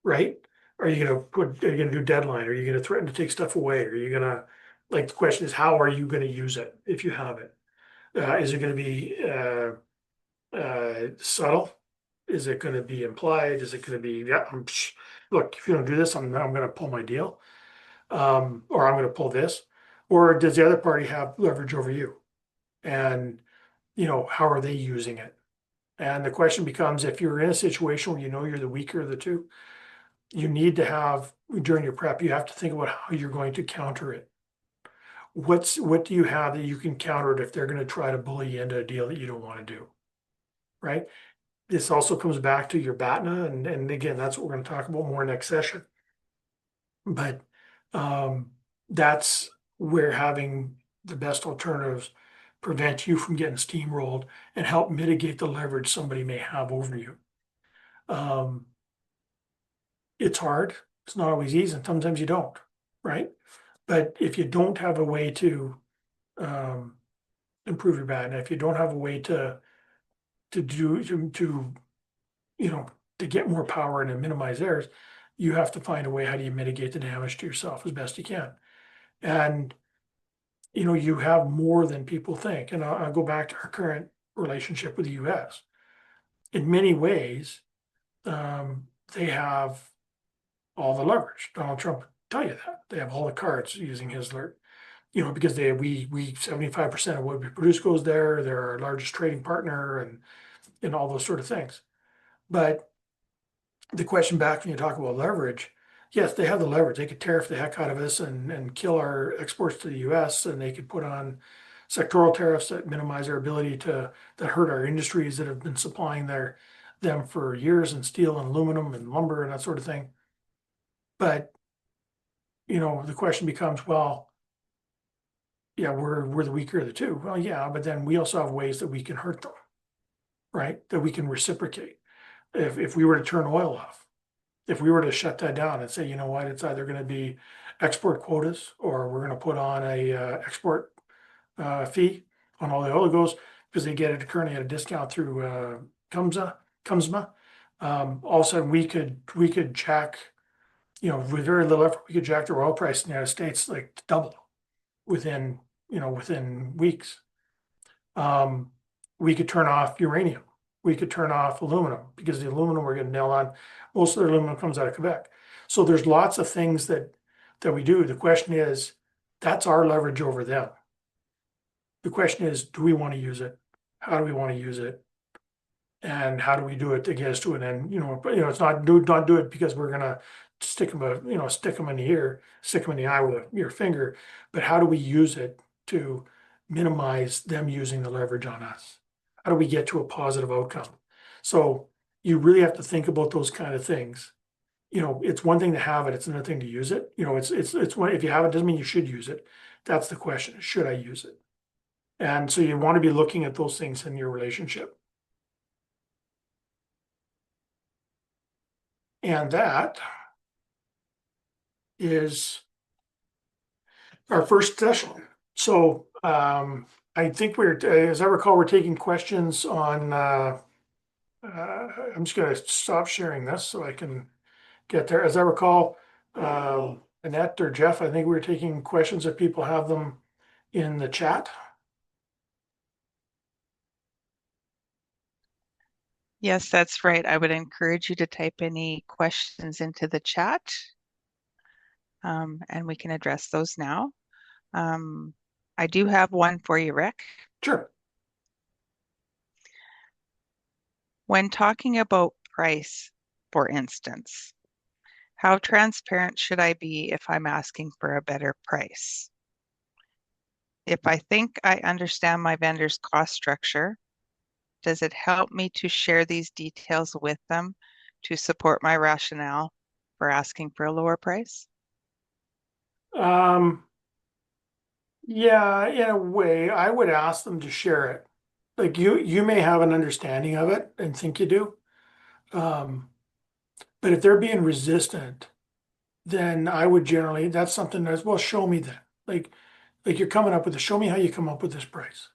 right? Are you gonna do deadline? Are you gonna threaten to take stuff away? Are you gonna, like, the question is, how are you gonna use it if you have it? Is it gonna be subtle? Is it gonna be implied? Is it gonna be, yeah, look, if you don't do this, I'm gonna pull my deal. Or I'm gonna pull this. Or does the other party have leverage over you? And, how are they using it? And the question becomes, if you're in a situation where you know you're the weaker of the two, you need to have, during your prep, you have to think about how you're going to counter it. What do you have that you can counter it if they're going to try to bully you into a deal that you don't want to do, right? This also comes back to your BATNA, and again, that's what we're going to talk about more next session. But that's where having the best alternatives prevent you from getting steamrolled and help mitigate the leverage somebody may have over you. Um, it's hard. It's not always easy, and sometimes you don't, right? But if you don't have a way to um, improve your BATNA, if you don't have a way to do to you know to get more power and to minimize errors, you have to find a way. How do you mitigate the damage to yourself as best you can? And you have more than people think. And I'll go back to our current relationship with the US. In many ways, they have all the leverage. Donald Trump would tell you that. They have all the cards using his alert, because we 75% of what we produce goes there. They're our largest trading partner and all those sort of things. But the question back when you talk about leverage, yes, they have the leverage. They could tariff the heck out of us and kill our exports to the US, and they could put on sectoral tariffs that minimize our ability that hurt our industries that have been supplying them for years in steel and aluminum and lumber and that sort of thing. But, the question becomes, well, yeah, we're the weaker of the two. Well, yeah, but then we also have ways that we can hurt them, right? That we can reciprocate. If we were to turn oil off, if we were to shut that down and say, you know what, it's either going to be export quotas or we're going to put on a export fee on all the oligos because they get it currently at a discount through CUMSMA. All of a sudden we could jack, with very little effort, we could jack the oil price in the United States like double within within weeks. Um, we could turn off uranium. We could turn off aluminum because the aluminum we're getting nailed on. Most of the aluminum comes out of Quebec. So there's lots of things that we do. The question is, that's our leverage over them. The question is, do we want to use it? How do we want to use it? And how do we do it to get us to it? And it's not do it because we're gonna stick them in the ear, stick them in the eye with your finger, but how do we use it to minimize them using the leverage on us? How do we get to a positive outcome? So you really have to think about those kind of things. It's one thing to have it, it's another thing to use it. It's one, if you have it, doesn't mean you should use it. That's the question. Should I use it? And so you want to be looking at those things in your relationship. And that is our first session. So I think as I recall, we're taking questions on, I'm just going to stop sharing this so I can get there. As I recall, Annette or Jeff, I think we were taking questions if people have them in the chat. Yes, that's right. I would encourage you to type any questions into the chat, and we can address those now. Um, I do have one for you, Rick. Sure. When talking about price, for instance, how transparent should I be if I'm asking for a better price? If I think I understand my vendor's cost structure, does it help me to share these details with them to support my rationale for asking for a lower price? Um, yeah, in a way, I would ask them to share it. Like you may have an understanding of it and think you do. Um, but if they're being resistant, then I would generally, that's something that's, well, show me that. Like you're coming up with show me how you come up with this price,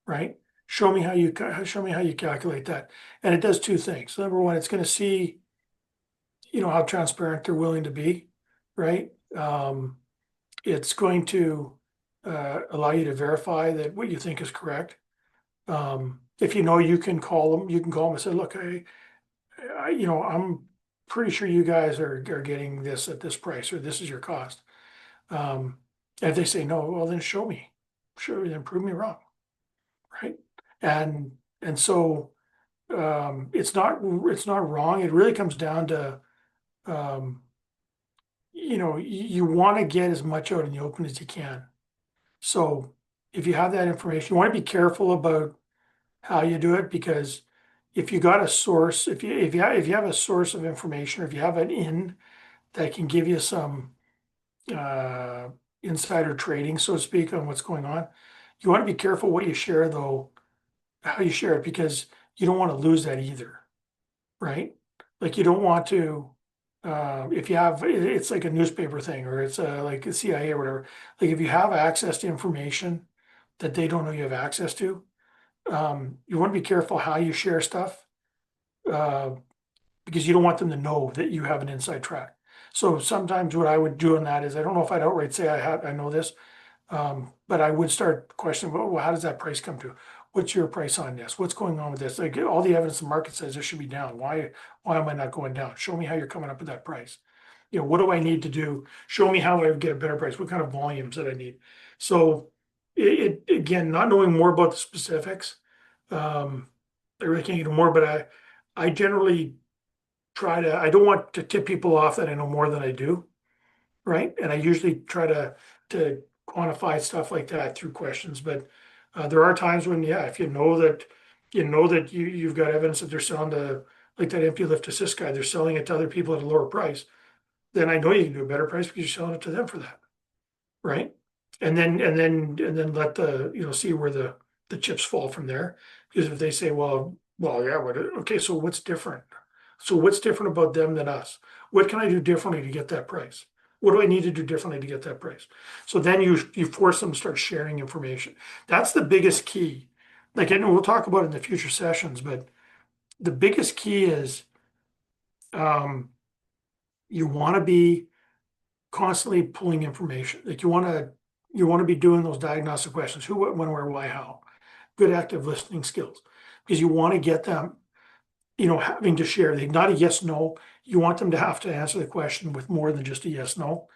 right? Show me how you calculate that. And it does two things. Number one, it's going to see, how transparent they're willing to be, right? It's going to allow you to verify that what you think is correct. If you can call them and say, look, I'm pretty sure you guys are getting this at this price, or this is your cost. And if they say no, well, then show me. Show me, then prove me wrong, right? And and so it's not wrong. It really comes down to um, you want to get as much out in the open as you can. So if you have that information, you want to be careful about how you do it because if you got a source, if you have a source of information, or if you have an in that can give you some uh, insider trading, so to speak, on what's going on, you want to be careful what you share, though, how you share it, because you don't want to lose that either, right? Like you don't want to, if you have, it's like a newspaper thing or it's like a CIA or whatever. Like if you have access to information that they don't know you have access to, you want to be careful how you share stuff uh, because you don't want them to know that you have an inside track. So sometimes what I would do on that is I don't know if I'd outright say I know this, but I would start questioning, well, how does that price come to? What's your price on this? What's going on with this? Like all the evidence the market says this should be down. Why am I not going down? Show me how you're coming up with that price. What do I need to do? Show me how I get a better price. What kind of volumes that I need? So again, not knowing more about the specifics, um, I really can't get more, but I generally I don't want to tip people off that I know more than I do, right? And I usually try to quantify stuff like that through questions. But there are times when, yeah, if you know that you've got evidence that they're selling to like that empty lift assist guy, they're selling it to other people at a lower price, then I know you can do a better price because you're selling it to them for that, right? And then let see where the chips fall from there. Because if they say, well, yeah, okay, so what's different? So what's different about them than us? What can I do differently to get that price? What do I need to do differently to get that price? So then you force them to start sharing information. That's the biggest key. Like, and we'll talk about it in the future sessions, but the biggest key is um, you want to be constantly pulling information. Like you want to be doing those diagnostic questions: who, what, when, where, why, how. Good active listening skills, because you want to get them, having to share. They not a yes no. You want them to have to answer the question with more than just a yes no.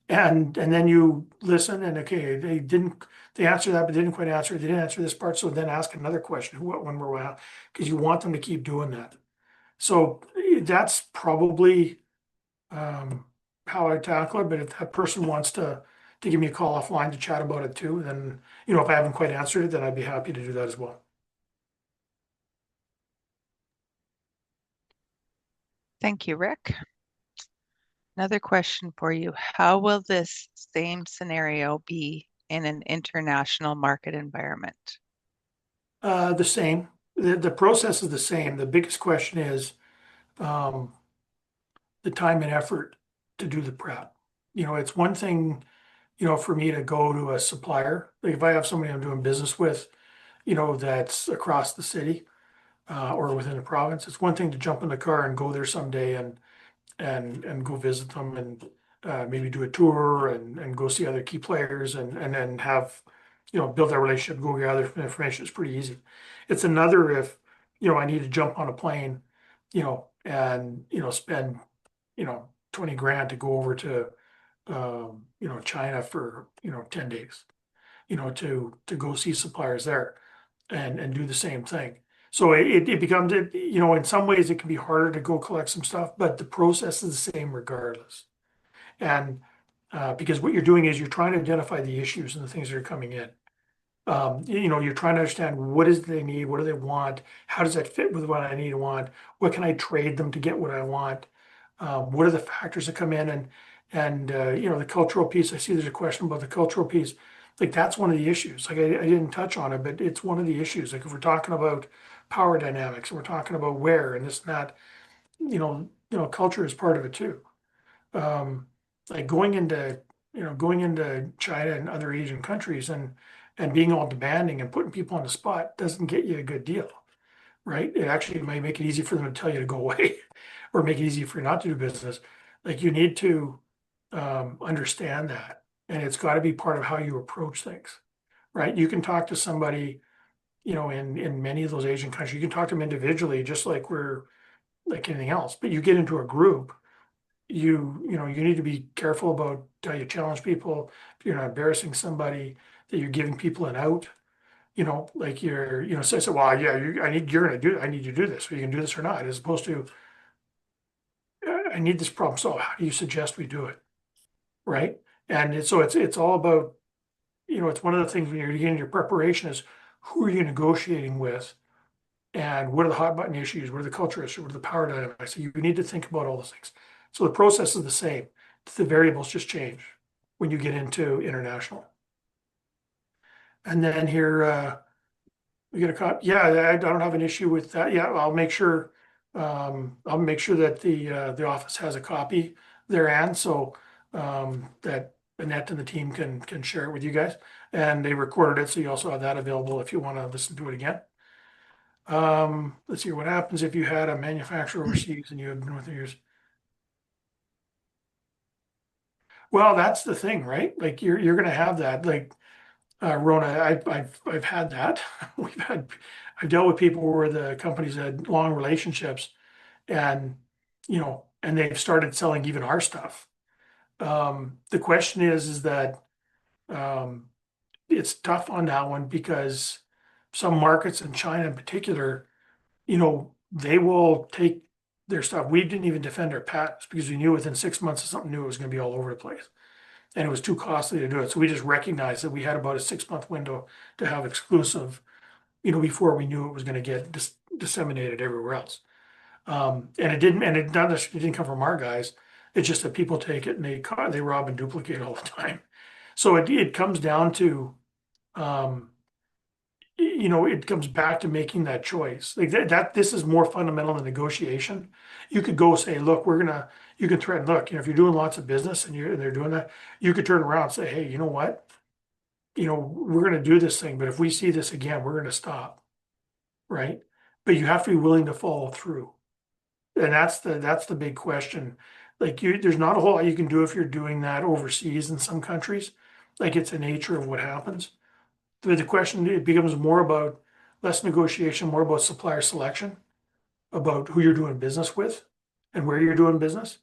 And then you listen and okay, they answer that, but they didn't quite answer. They didn't answer this part, so then ask another question: who, what, when, where, why, how, because you want them to keep doing that. So that's probably um, how I tackle it. But if that person wants to give me a call offline to chat about it too, then if I haven't quite answered it, then I'd be happy to do that as well. Thank you, Rick. Another question for you. How will this same scenario be in an international market environment? The same. The process is the same. The biggest question is um, the time and effort to do the prep. It's one thing, for me to go to a supplier. Like if I have somebody I'm doing business with, that's across the city or within the province, it's one thing to jump in the car and go there someday and go visit them and maybe do a tour and go see other key players and then have build that relationship, go gather information. It's pretty easy. It's another if I need to jump on a plane, and spend 20 grand to go over to China for 10 days, to go see suppliers there and do the same thing. So it becomes, in some ways it can be harder to go collect some stuff, but the process is the same regardless. And because what you're doing is you're trying to identify the issues and the things that are coming in. You're trying to understand what is it they need, what do they want, how does that fit with what I need and want, what can I trade them to get what I want, what are the factors that come in and the cultural piece. I see there's a question about the cultural piece. Like that's one of the issues. Like I didn't touch on it, but it's one of the issues. Like if we're talking about power dynamics and we're talking about where and this and that, culture is part of it too. Um, like going into China and other Asian countries and being all demanding and putting people on the spot doesn't get you a good deal, right? It actually might make it easy for them to tell you to go away or make it easy for you not to do business. Like you need to understand that. And it's got to be part of how you approach things, right? You can talk to somebody, in many of those Asian countries, you can talk to them individually, just like we're like anything else. But you get into a group, you need to be careful about how you challenge people, if you're not embarrassing somebody, that you're giving people an out. Like say, well, yeah, I need you to do this, or you can do this or not, as opposed to, I need this problem solved. How do you suggest we do it? Right? And it's all about, it's one of the things when you're getting your preparation is who are you negotiating with, and what are the hot button issues, what are the culture issues, what are the power dynamics. So you need to think about all those things. So the process is the same. The variables just change when you get into international. And then here, we get a copy. Yeah, I don't have an issue with that. Yeah, I'll make sure that the office has a copy there, and so that Annette and the team can share it with you guys. And they recorded it, so you also have that available if you want to listen to it again. Let's see what happens if you had a manufacturer overseas and you have been with yours. Well, that's the thing, right? Like you're gonna have that. Like Rona, I've had that. We've had I've dealt with people where the companies had long relationships, and and they've started selling even our stuff. The question is that um, it's tough on that one because some markets in China in particular, they will take their stuff. We didn't even defend our patents because we knew within 6 months of something new, it was going to be all over the place. And it was too costly to do it. So we just recognized that we had about a 6 month window to have exclusive, before we knew it was going to get disseminated everywhere else. And it not necessarily didn't come from our guys. It's just that people take it and they rob and duplicate all the time. So it comes down to, um, it comes back to making that choice. Like this is more fundamental than negotiation. You could go say, look, you can threaten, look, if you're doing lots of business and they're doing that, you could turn around and say, hey, you know what? We're going to do this thing, but if we see this again, we're going to stop, right? But you have to be willing to follow through. And that's the big question. Like there's not a whole lot you can do if you're doing that overseas in some countries. Like it's the nature of what happens. The question, it becomes more about less negotiation, more about supplier selection, about who you're doing business with and where you're doing business,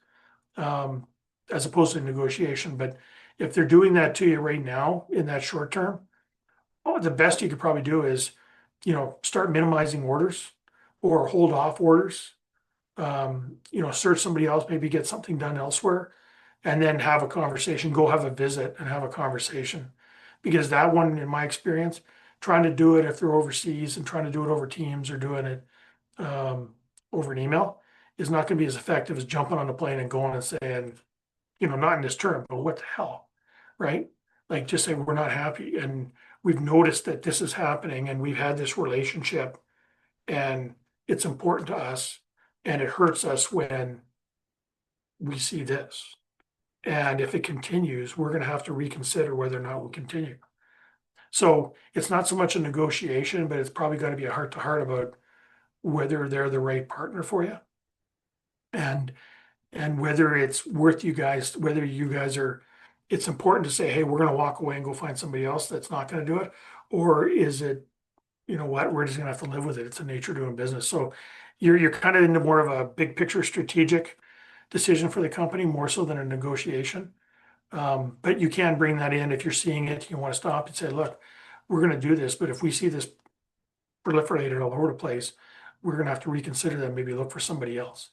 um, as opposed to negotiation. But if they're doing that to you right now in that short term, the best you could probably do is, start minimizing orders or hold off orders. Search somebody else, maybe get something done elsewhere, and then have a conversation, go have a visit and have a conversation. Because that one, in my experience, trying to do it if they're overseas and trying to do it over Teams or doing it over an email is not going to be as effective as jumping on the plane and going and saying, not in this term, but what the hell, right? Like just say we're not happy and we've noticed that this is happening and we've had this relationship and it's important to us and it hurts us when we see this. And if it continues, we're going to have to reconsider whether or not we continue. So it's not so much a negotiation, but it's probably going to be a heart to heart about whether they're the right partner for you and whether it's worth you guys, whether you guys are, it's important to say, hey, we're going to walk away and go find somebody else that's not going to do it. Or is it, you know what, we're just going to have to live with it. It's the nature of doing business. So you're kind of into more of a big picture strategic decision for the company, more so than a negotiation. But you can bring that in if you're seeing it, you want to stop and say, look, we're going to do this, but if we see this proliferated all over the place, we're going to have to reconsider that, maybe look for somebody else.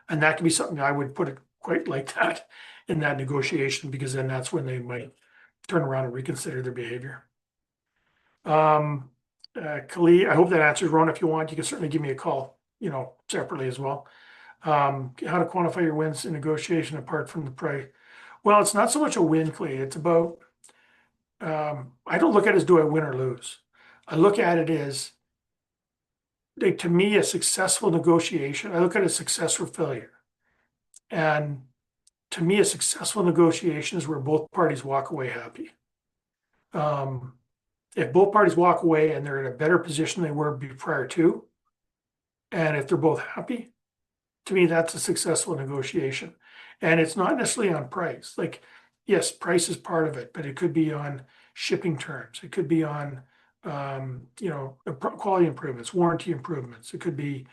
And that could be something I would put it quite like that in that negotiation, because then that's when they might turn around and reconsider their behavior. Khalid, I hope that answers. Ron, if you want, you can certainly give me a call, separately as well. How to quantify your wins in negotiation apart from the price. Well, it's not so much a win, Clay. It's about, I don't look at it as do I win or lose. I look at it as, like, to me, a successful negotiation. I look at a success or failure. And to me, a successful negotiation is where both parties walk away happy. Um, if both parties walk away and they're in a better position than they were prior to, and if they're both happy, to me, that's a successful negotiation. And it's not necessarily on price. Like, yes, price is part of it, but it could be on shipping terms. It could be on, quality improvements, warranty improvements. It could be,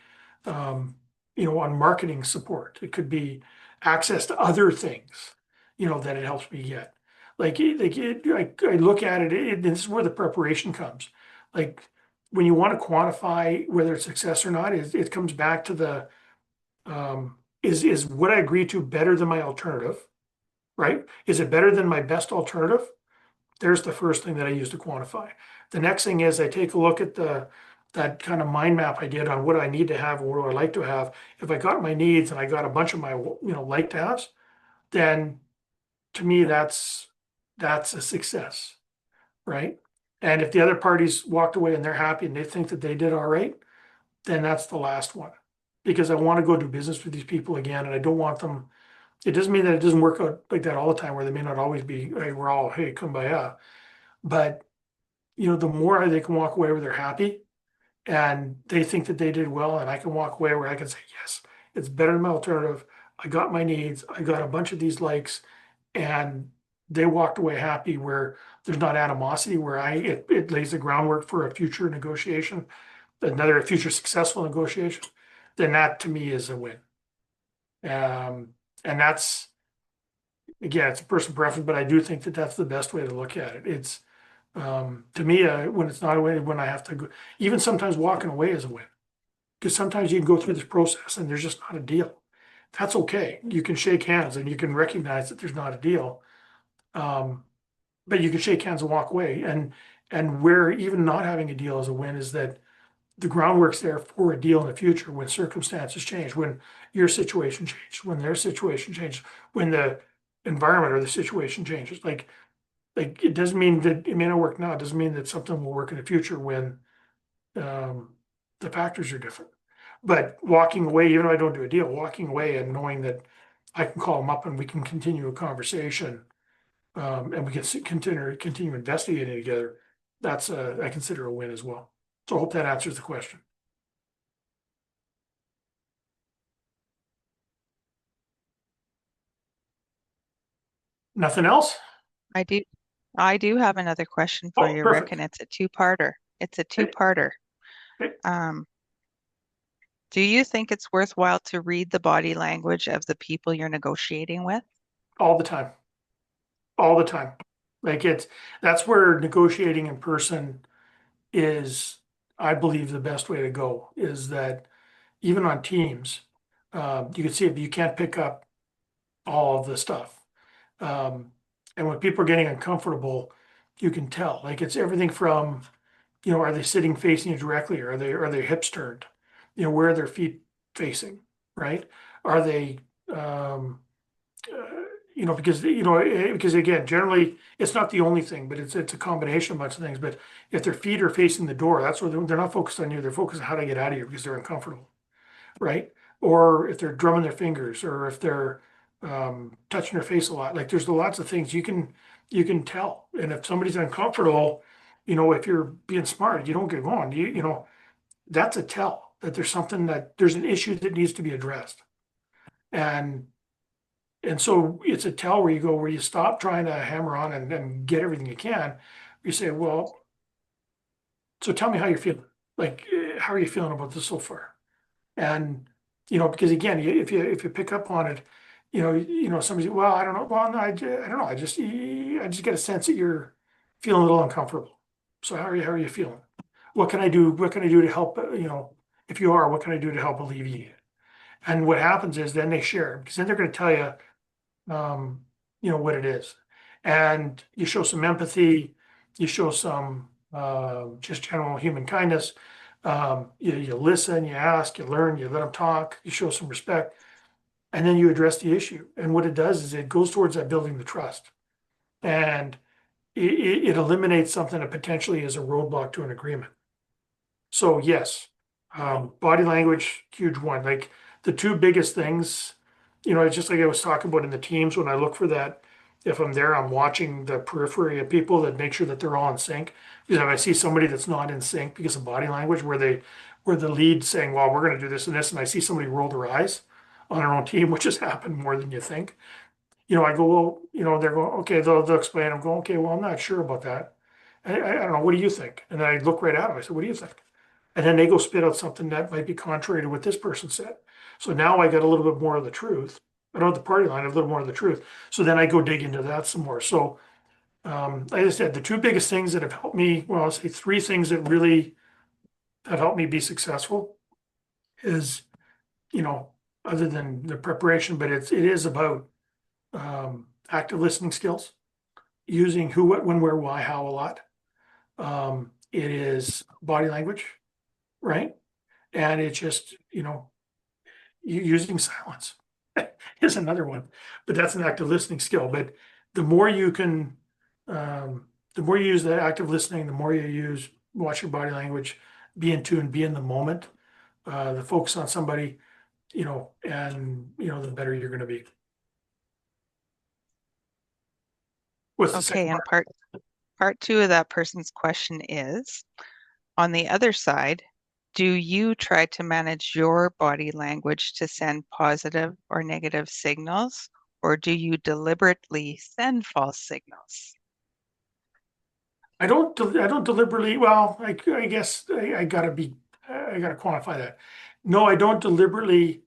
on marketing support. It could be access to other things. that it helps me get. I look at it, this is where the preparation comes. Like when you want to quantify whether it's success or not, it comes back to is what I agree to better than my alternative, right? Is it better than my best alternative? There's the first thing that I use to quantify. The next thing is I take a look at that kind of mind map I did on what I need to have and what do I like to have. If I got my needs and I got a bunch of my like to haves, then to me that's a success, right? And if the other parties walked away and they're happy and they think that they did all right, then that's the last one. Because I want to go do business with these people again, and I don't want them. It doesn't mean that it doesn't work out like that all the time, where they may not always be, hey, we're all, hey, kumbaya. But the more they can walk away where they're happy and they think that they did well, and I can walk away where I can say, yes, it's better than my alternative. I got my needs. I got a bunch of these likes, and they walked away happy where there's not animosity, where it lays the groundwork for a future negotiation, another future successful negotiation, then that to me is a win. And that's, again, it's a personal preference, but I do think that that's the best way to look at it. It's to me, when it's not a win, when I have to go, even sometimes walking away is a win. Because sometimes you can go through this process and there's just not a deal. That's okay. You can shake hands and you can recognize that there's not a deal. Um, but you can shake hands and walk away. And where even not having a deal is a win is that the groundwork's there for a deal in the future when circumstances change, when your situation changes, when their situation changes, when the environment or the situation changes. Like it doesn't mean that it may not work now. It doesn't mean that something will work in the future when um, the factors are different. But walking away, even if I don't do a deal, walking away and knowing that I can call them up and we can continue a conversation, and we can continue investigating together. That's I consider a win as well. So I hope that answers the question. Nothing else? I do I do have another question for Oh, you, Rick, perfect. and it's a two-parter. It's a Okay, two-parter. okay. Um, do you think it's worthwhile to read the body language of the people you're negotiating with? All the time, all the time. Like that's where negotiating in person is, I believe, the best way to go. Is that even on teams, you can see if you can't pick up all of the stuff. Um, and when people are getting uncomfortable, you can tell. Like it's everything from, are they sitting facing you directly? Or are they hips turned? Where are their feet facing, right? Are they, because again, generally it's not the only thing, but it's a combination of a bunch of things. But if their feet are facing the door, that's where they're not focused on you. They're focused on how to get out of here because they're uncomfortable, right? Or if they're drumming their fingers, or if they're touching their face a lot. Like there's lots of things you can tell. And if somebody's uncomfortable, if you're being smart, you don't get going. That's a tell that there's an issue that needs to be addressed. And and so it's a tell where you stop trying to hammer on and get everything you can. You say, well, so tell me how you're feeling. Like, how are you feeling about this so far? And because again, if you pick up on it, somebody, well, I don't know, well, no, I don't know, I just get a sense that you're feeling a little uncomfortable. So how are you feeling? What can I do? What can I do to help? If you are, what can I do to help alleviate it? And what happens is then they share because then they're going to tell you, um, what it is, and you show some empathy, you show some just general human kindness. You listen, you ask, you learn, you let them talk, you show some respect, and then you address the issue. And what it does is it goes towards that building the trust, and it eliminates something that potentially is a roadblock to an agreement. So yes, body language, huge one. Like the two biggest things, it's just like I was talking about in the teams when I look for that. If I'm there, I'm watching the periphery of people that make sure that they're all in sync. Because if I see somebody that's not in sync because of body language, where the lead saying, "Well, we're going to do this and this," and I see somebody roll their eyes on their own team, which has happened more than you think. I go, well, they're going, okay, they'll explain. I'm going, okay, well, I'm not sure about that. I don't know. What do you think? And then I look right at them. I said, what do you think? And then they go spit out something that might be contrary to what this person said. So now I got a little bit more of the truth. I don't have the party line, I have a little more of the truth. So then I go dig into that some more. So like I said, the two biggest things that have helped me, well, I'll say three things that really have helped me be successful is, you know, other than the preparation, but it is about active listening skills, using who, what, when, where, why, how a lot. It is body language, right? And it's just, using silence is another one, but that's an active listening skill. But the more you can, the more you use the active listening, the more you use watch your body language, be in tune, be in the moment, the focus on somebody, and the better you're going to be. What's the Okay, second and part? part two of that person's question is, on the other side, do you try to manage your body language to send positive or negative signals, or do you deliberately send false signals? I don't deliberately, well, I guess I gotta quantify that. No, I don't deliberately,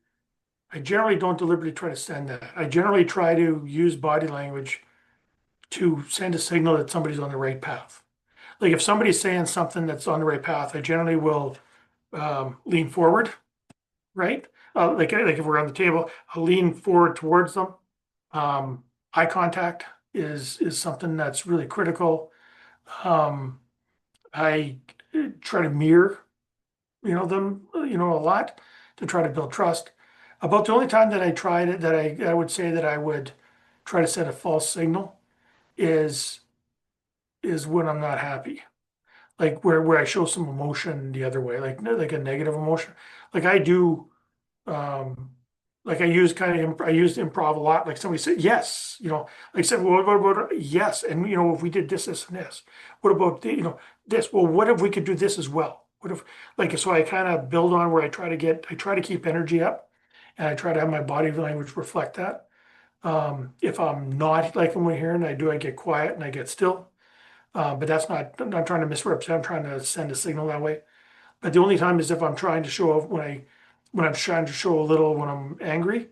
I generally don't deliberately try to send that. I generally try to use body language to send a signal that somebody's on the right path. Like if somebody's saying something that's on the right path, I generally will lean forward, right? Like if we're on the table, I'll lean forward towards them. Eye contact is something that's really critical. Um, I try to mirror, them, a lot to try to build trust. About the only time that I tried it, that I would say that I would try to set a false signal is when I'm not happy. Like where I show some emotion the other way, like a negative emotion. Like I do, um, like I used improv a lot. Like somebody said, yes, like I said, well, what about yes? And if we did this, this, and this, what about this? Well, what if we could do this as well? What if so I kind of build on where I try to keep energy up, and I try to have my body language reflect that. If I'm not liking what I'm hearing, I get quiet and I get still. But that's not, I'm not trying to misrepresent, I'm trying to send a signal that way. But the only time is if I'm trying to show when I'm trying to show a little when I'm angry.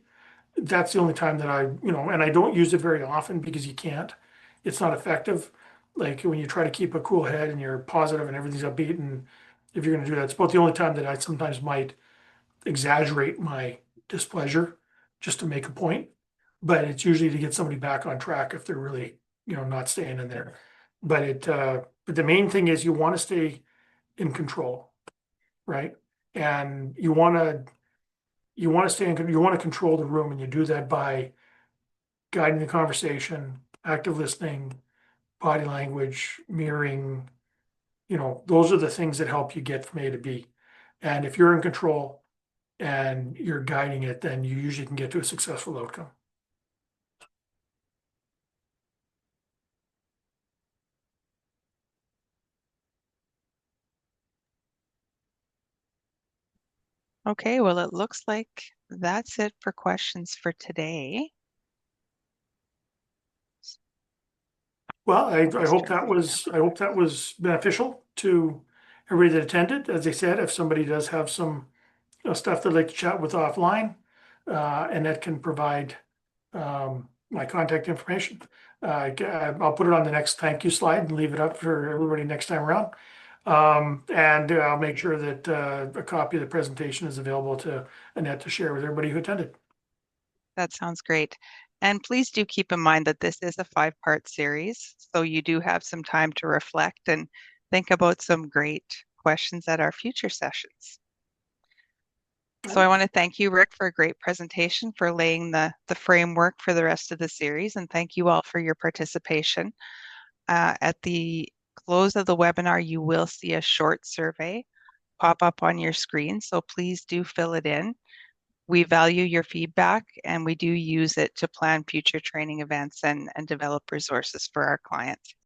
That's the only time that and I don't use it very often because you can't. It's not effective. Like when you try to keep a cool head and you're positive and everything's upbeat, and if you're going to do that, it's about the only time that I sometimes might exaggerate my displeasure just to make a point. But it's usually to get somebody back on track if they're really, not staying in there. But the main thing is you want to stay in control, right? And you want to you want to control the room, and you do that by guiding the conversation, active listening, body language, mirroring. Those are the things that help you get from A to B. And if you're in control and you're guiding it, then you usually can get to a successful outcome. Okay, well, it looks like that's it for questions for today. Well, Just trying to see. I hope that was beneficial to everybody that attended. As I said, if somebody does have some stuff they'd like to chat with offline, and that can provide my contact information. I'll put it on the next thank you slide and leave it up for everybody next time around. And I'll make sure that a copy of the presentation is available to Annette to share with everybody who attended. That sounds great. And please do keep in mind that this is a five-part series, so you do have some time to reflect and think about some great questions at our future sessions. So I want to thank you, Rick, for a great presentation, for laying the framework for the rest of the series, and thank you all for your participation. At the close of the webinar, you will see a short survey pop up on your screen, so please do fill it in. We value your feedback and we do use it to plan future training events and develop resources for our clients.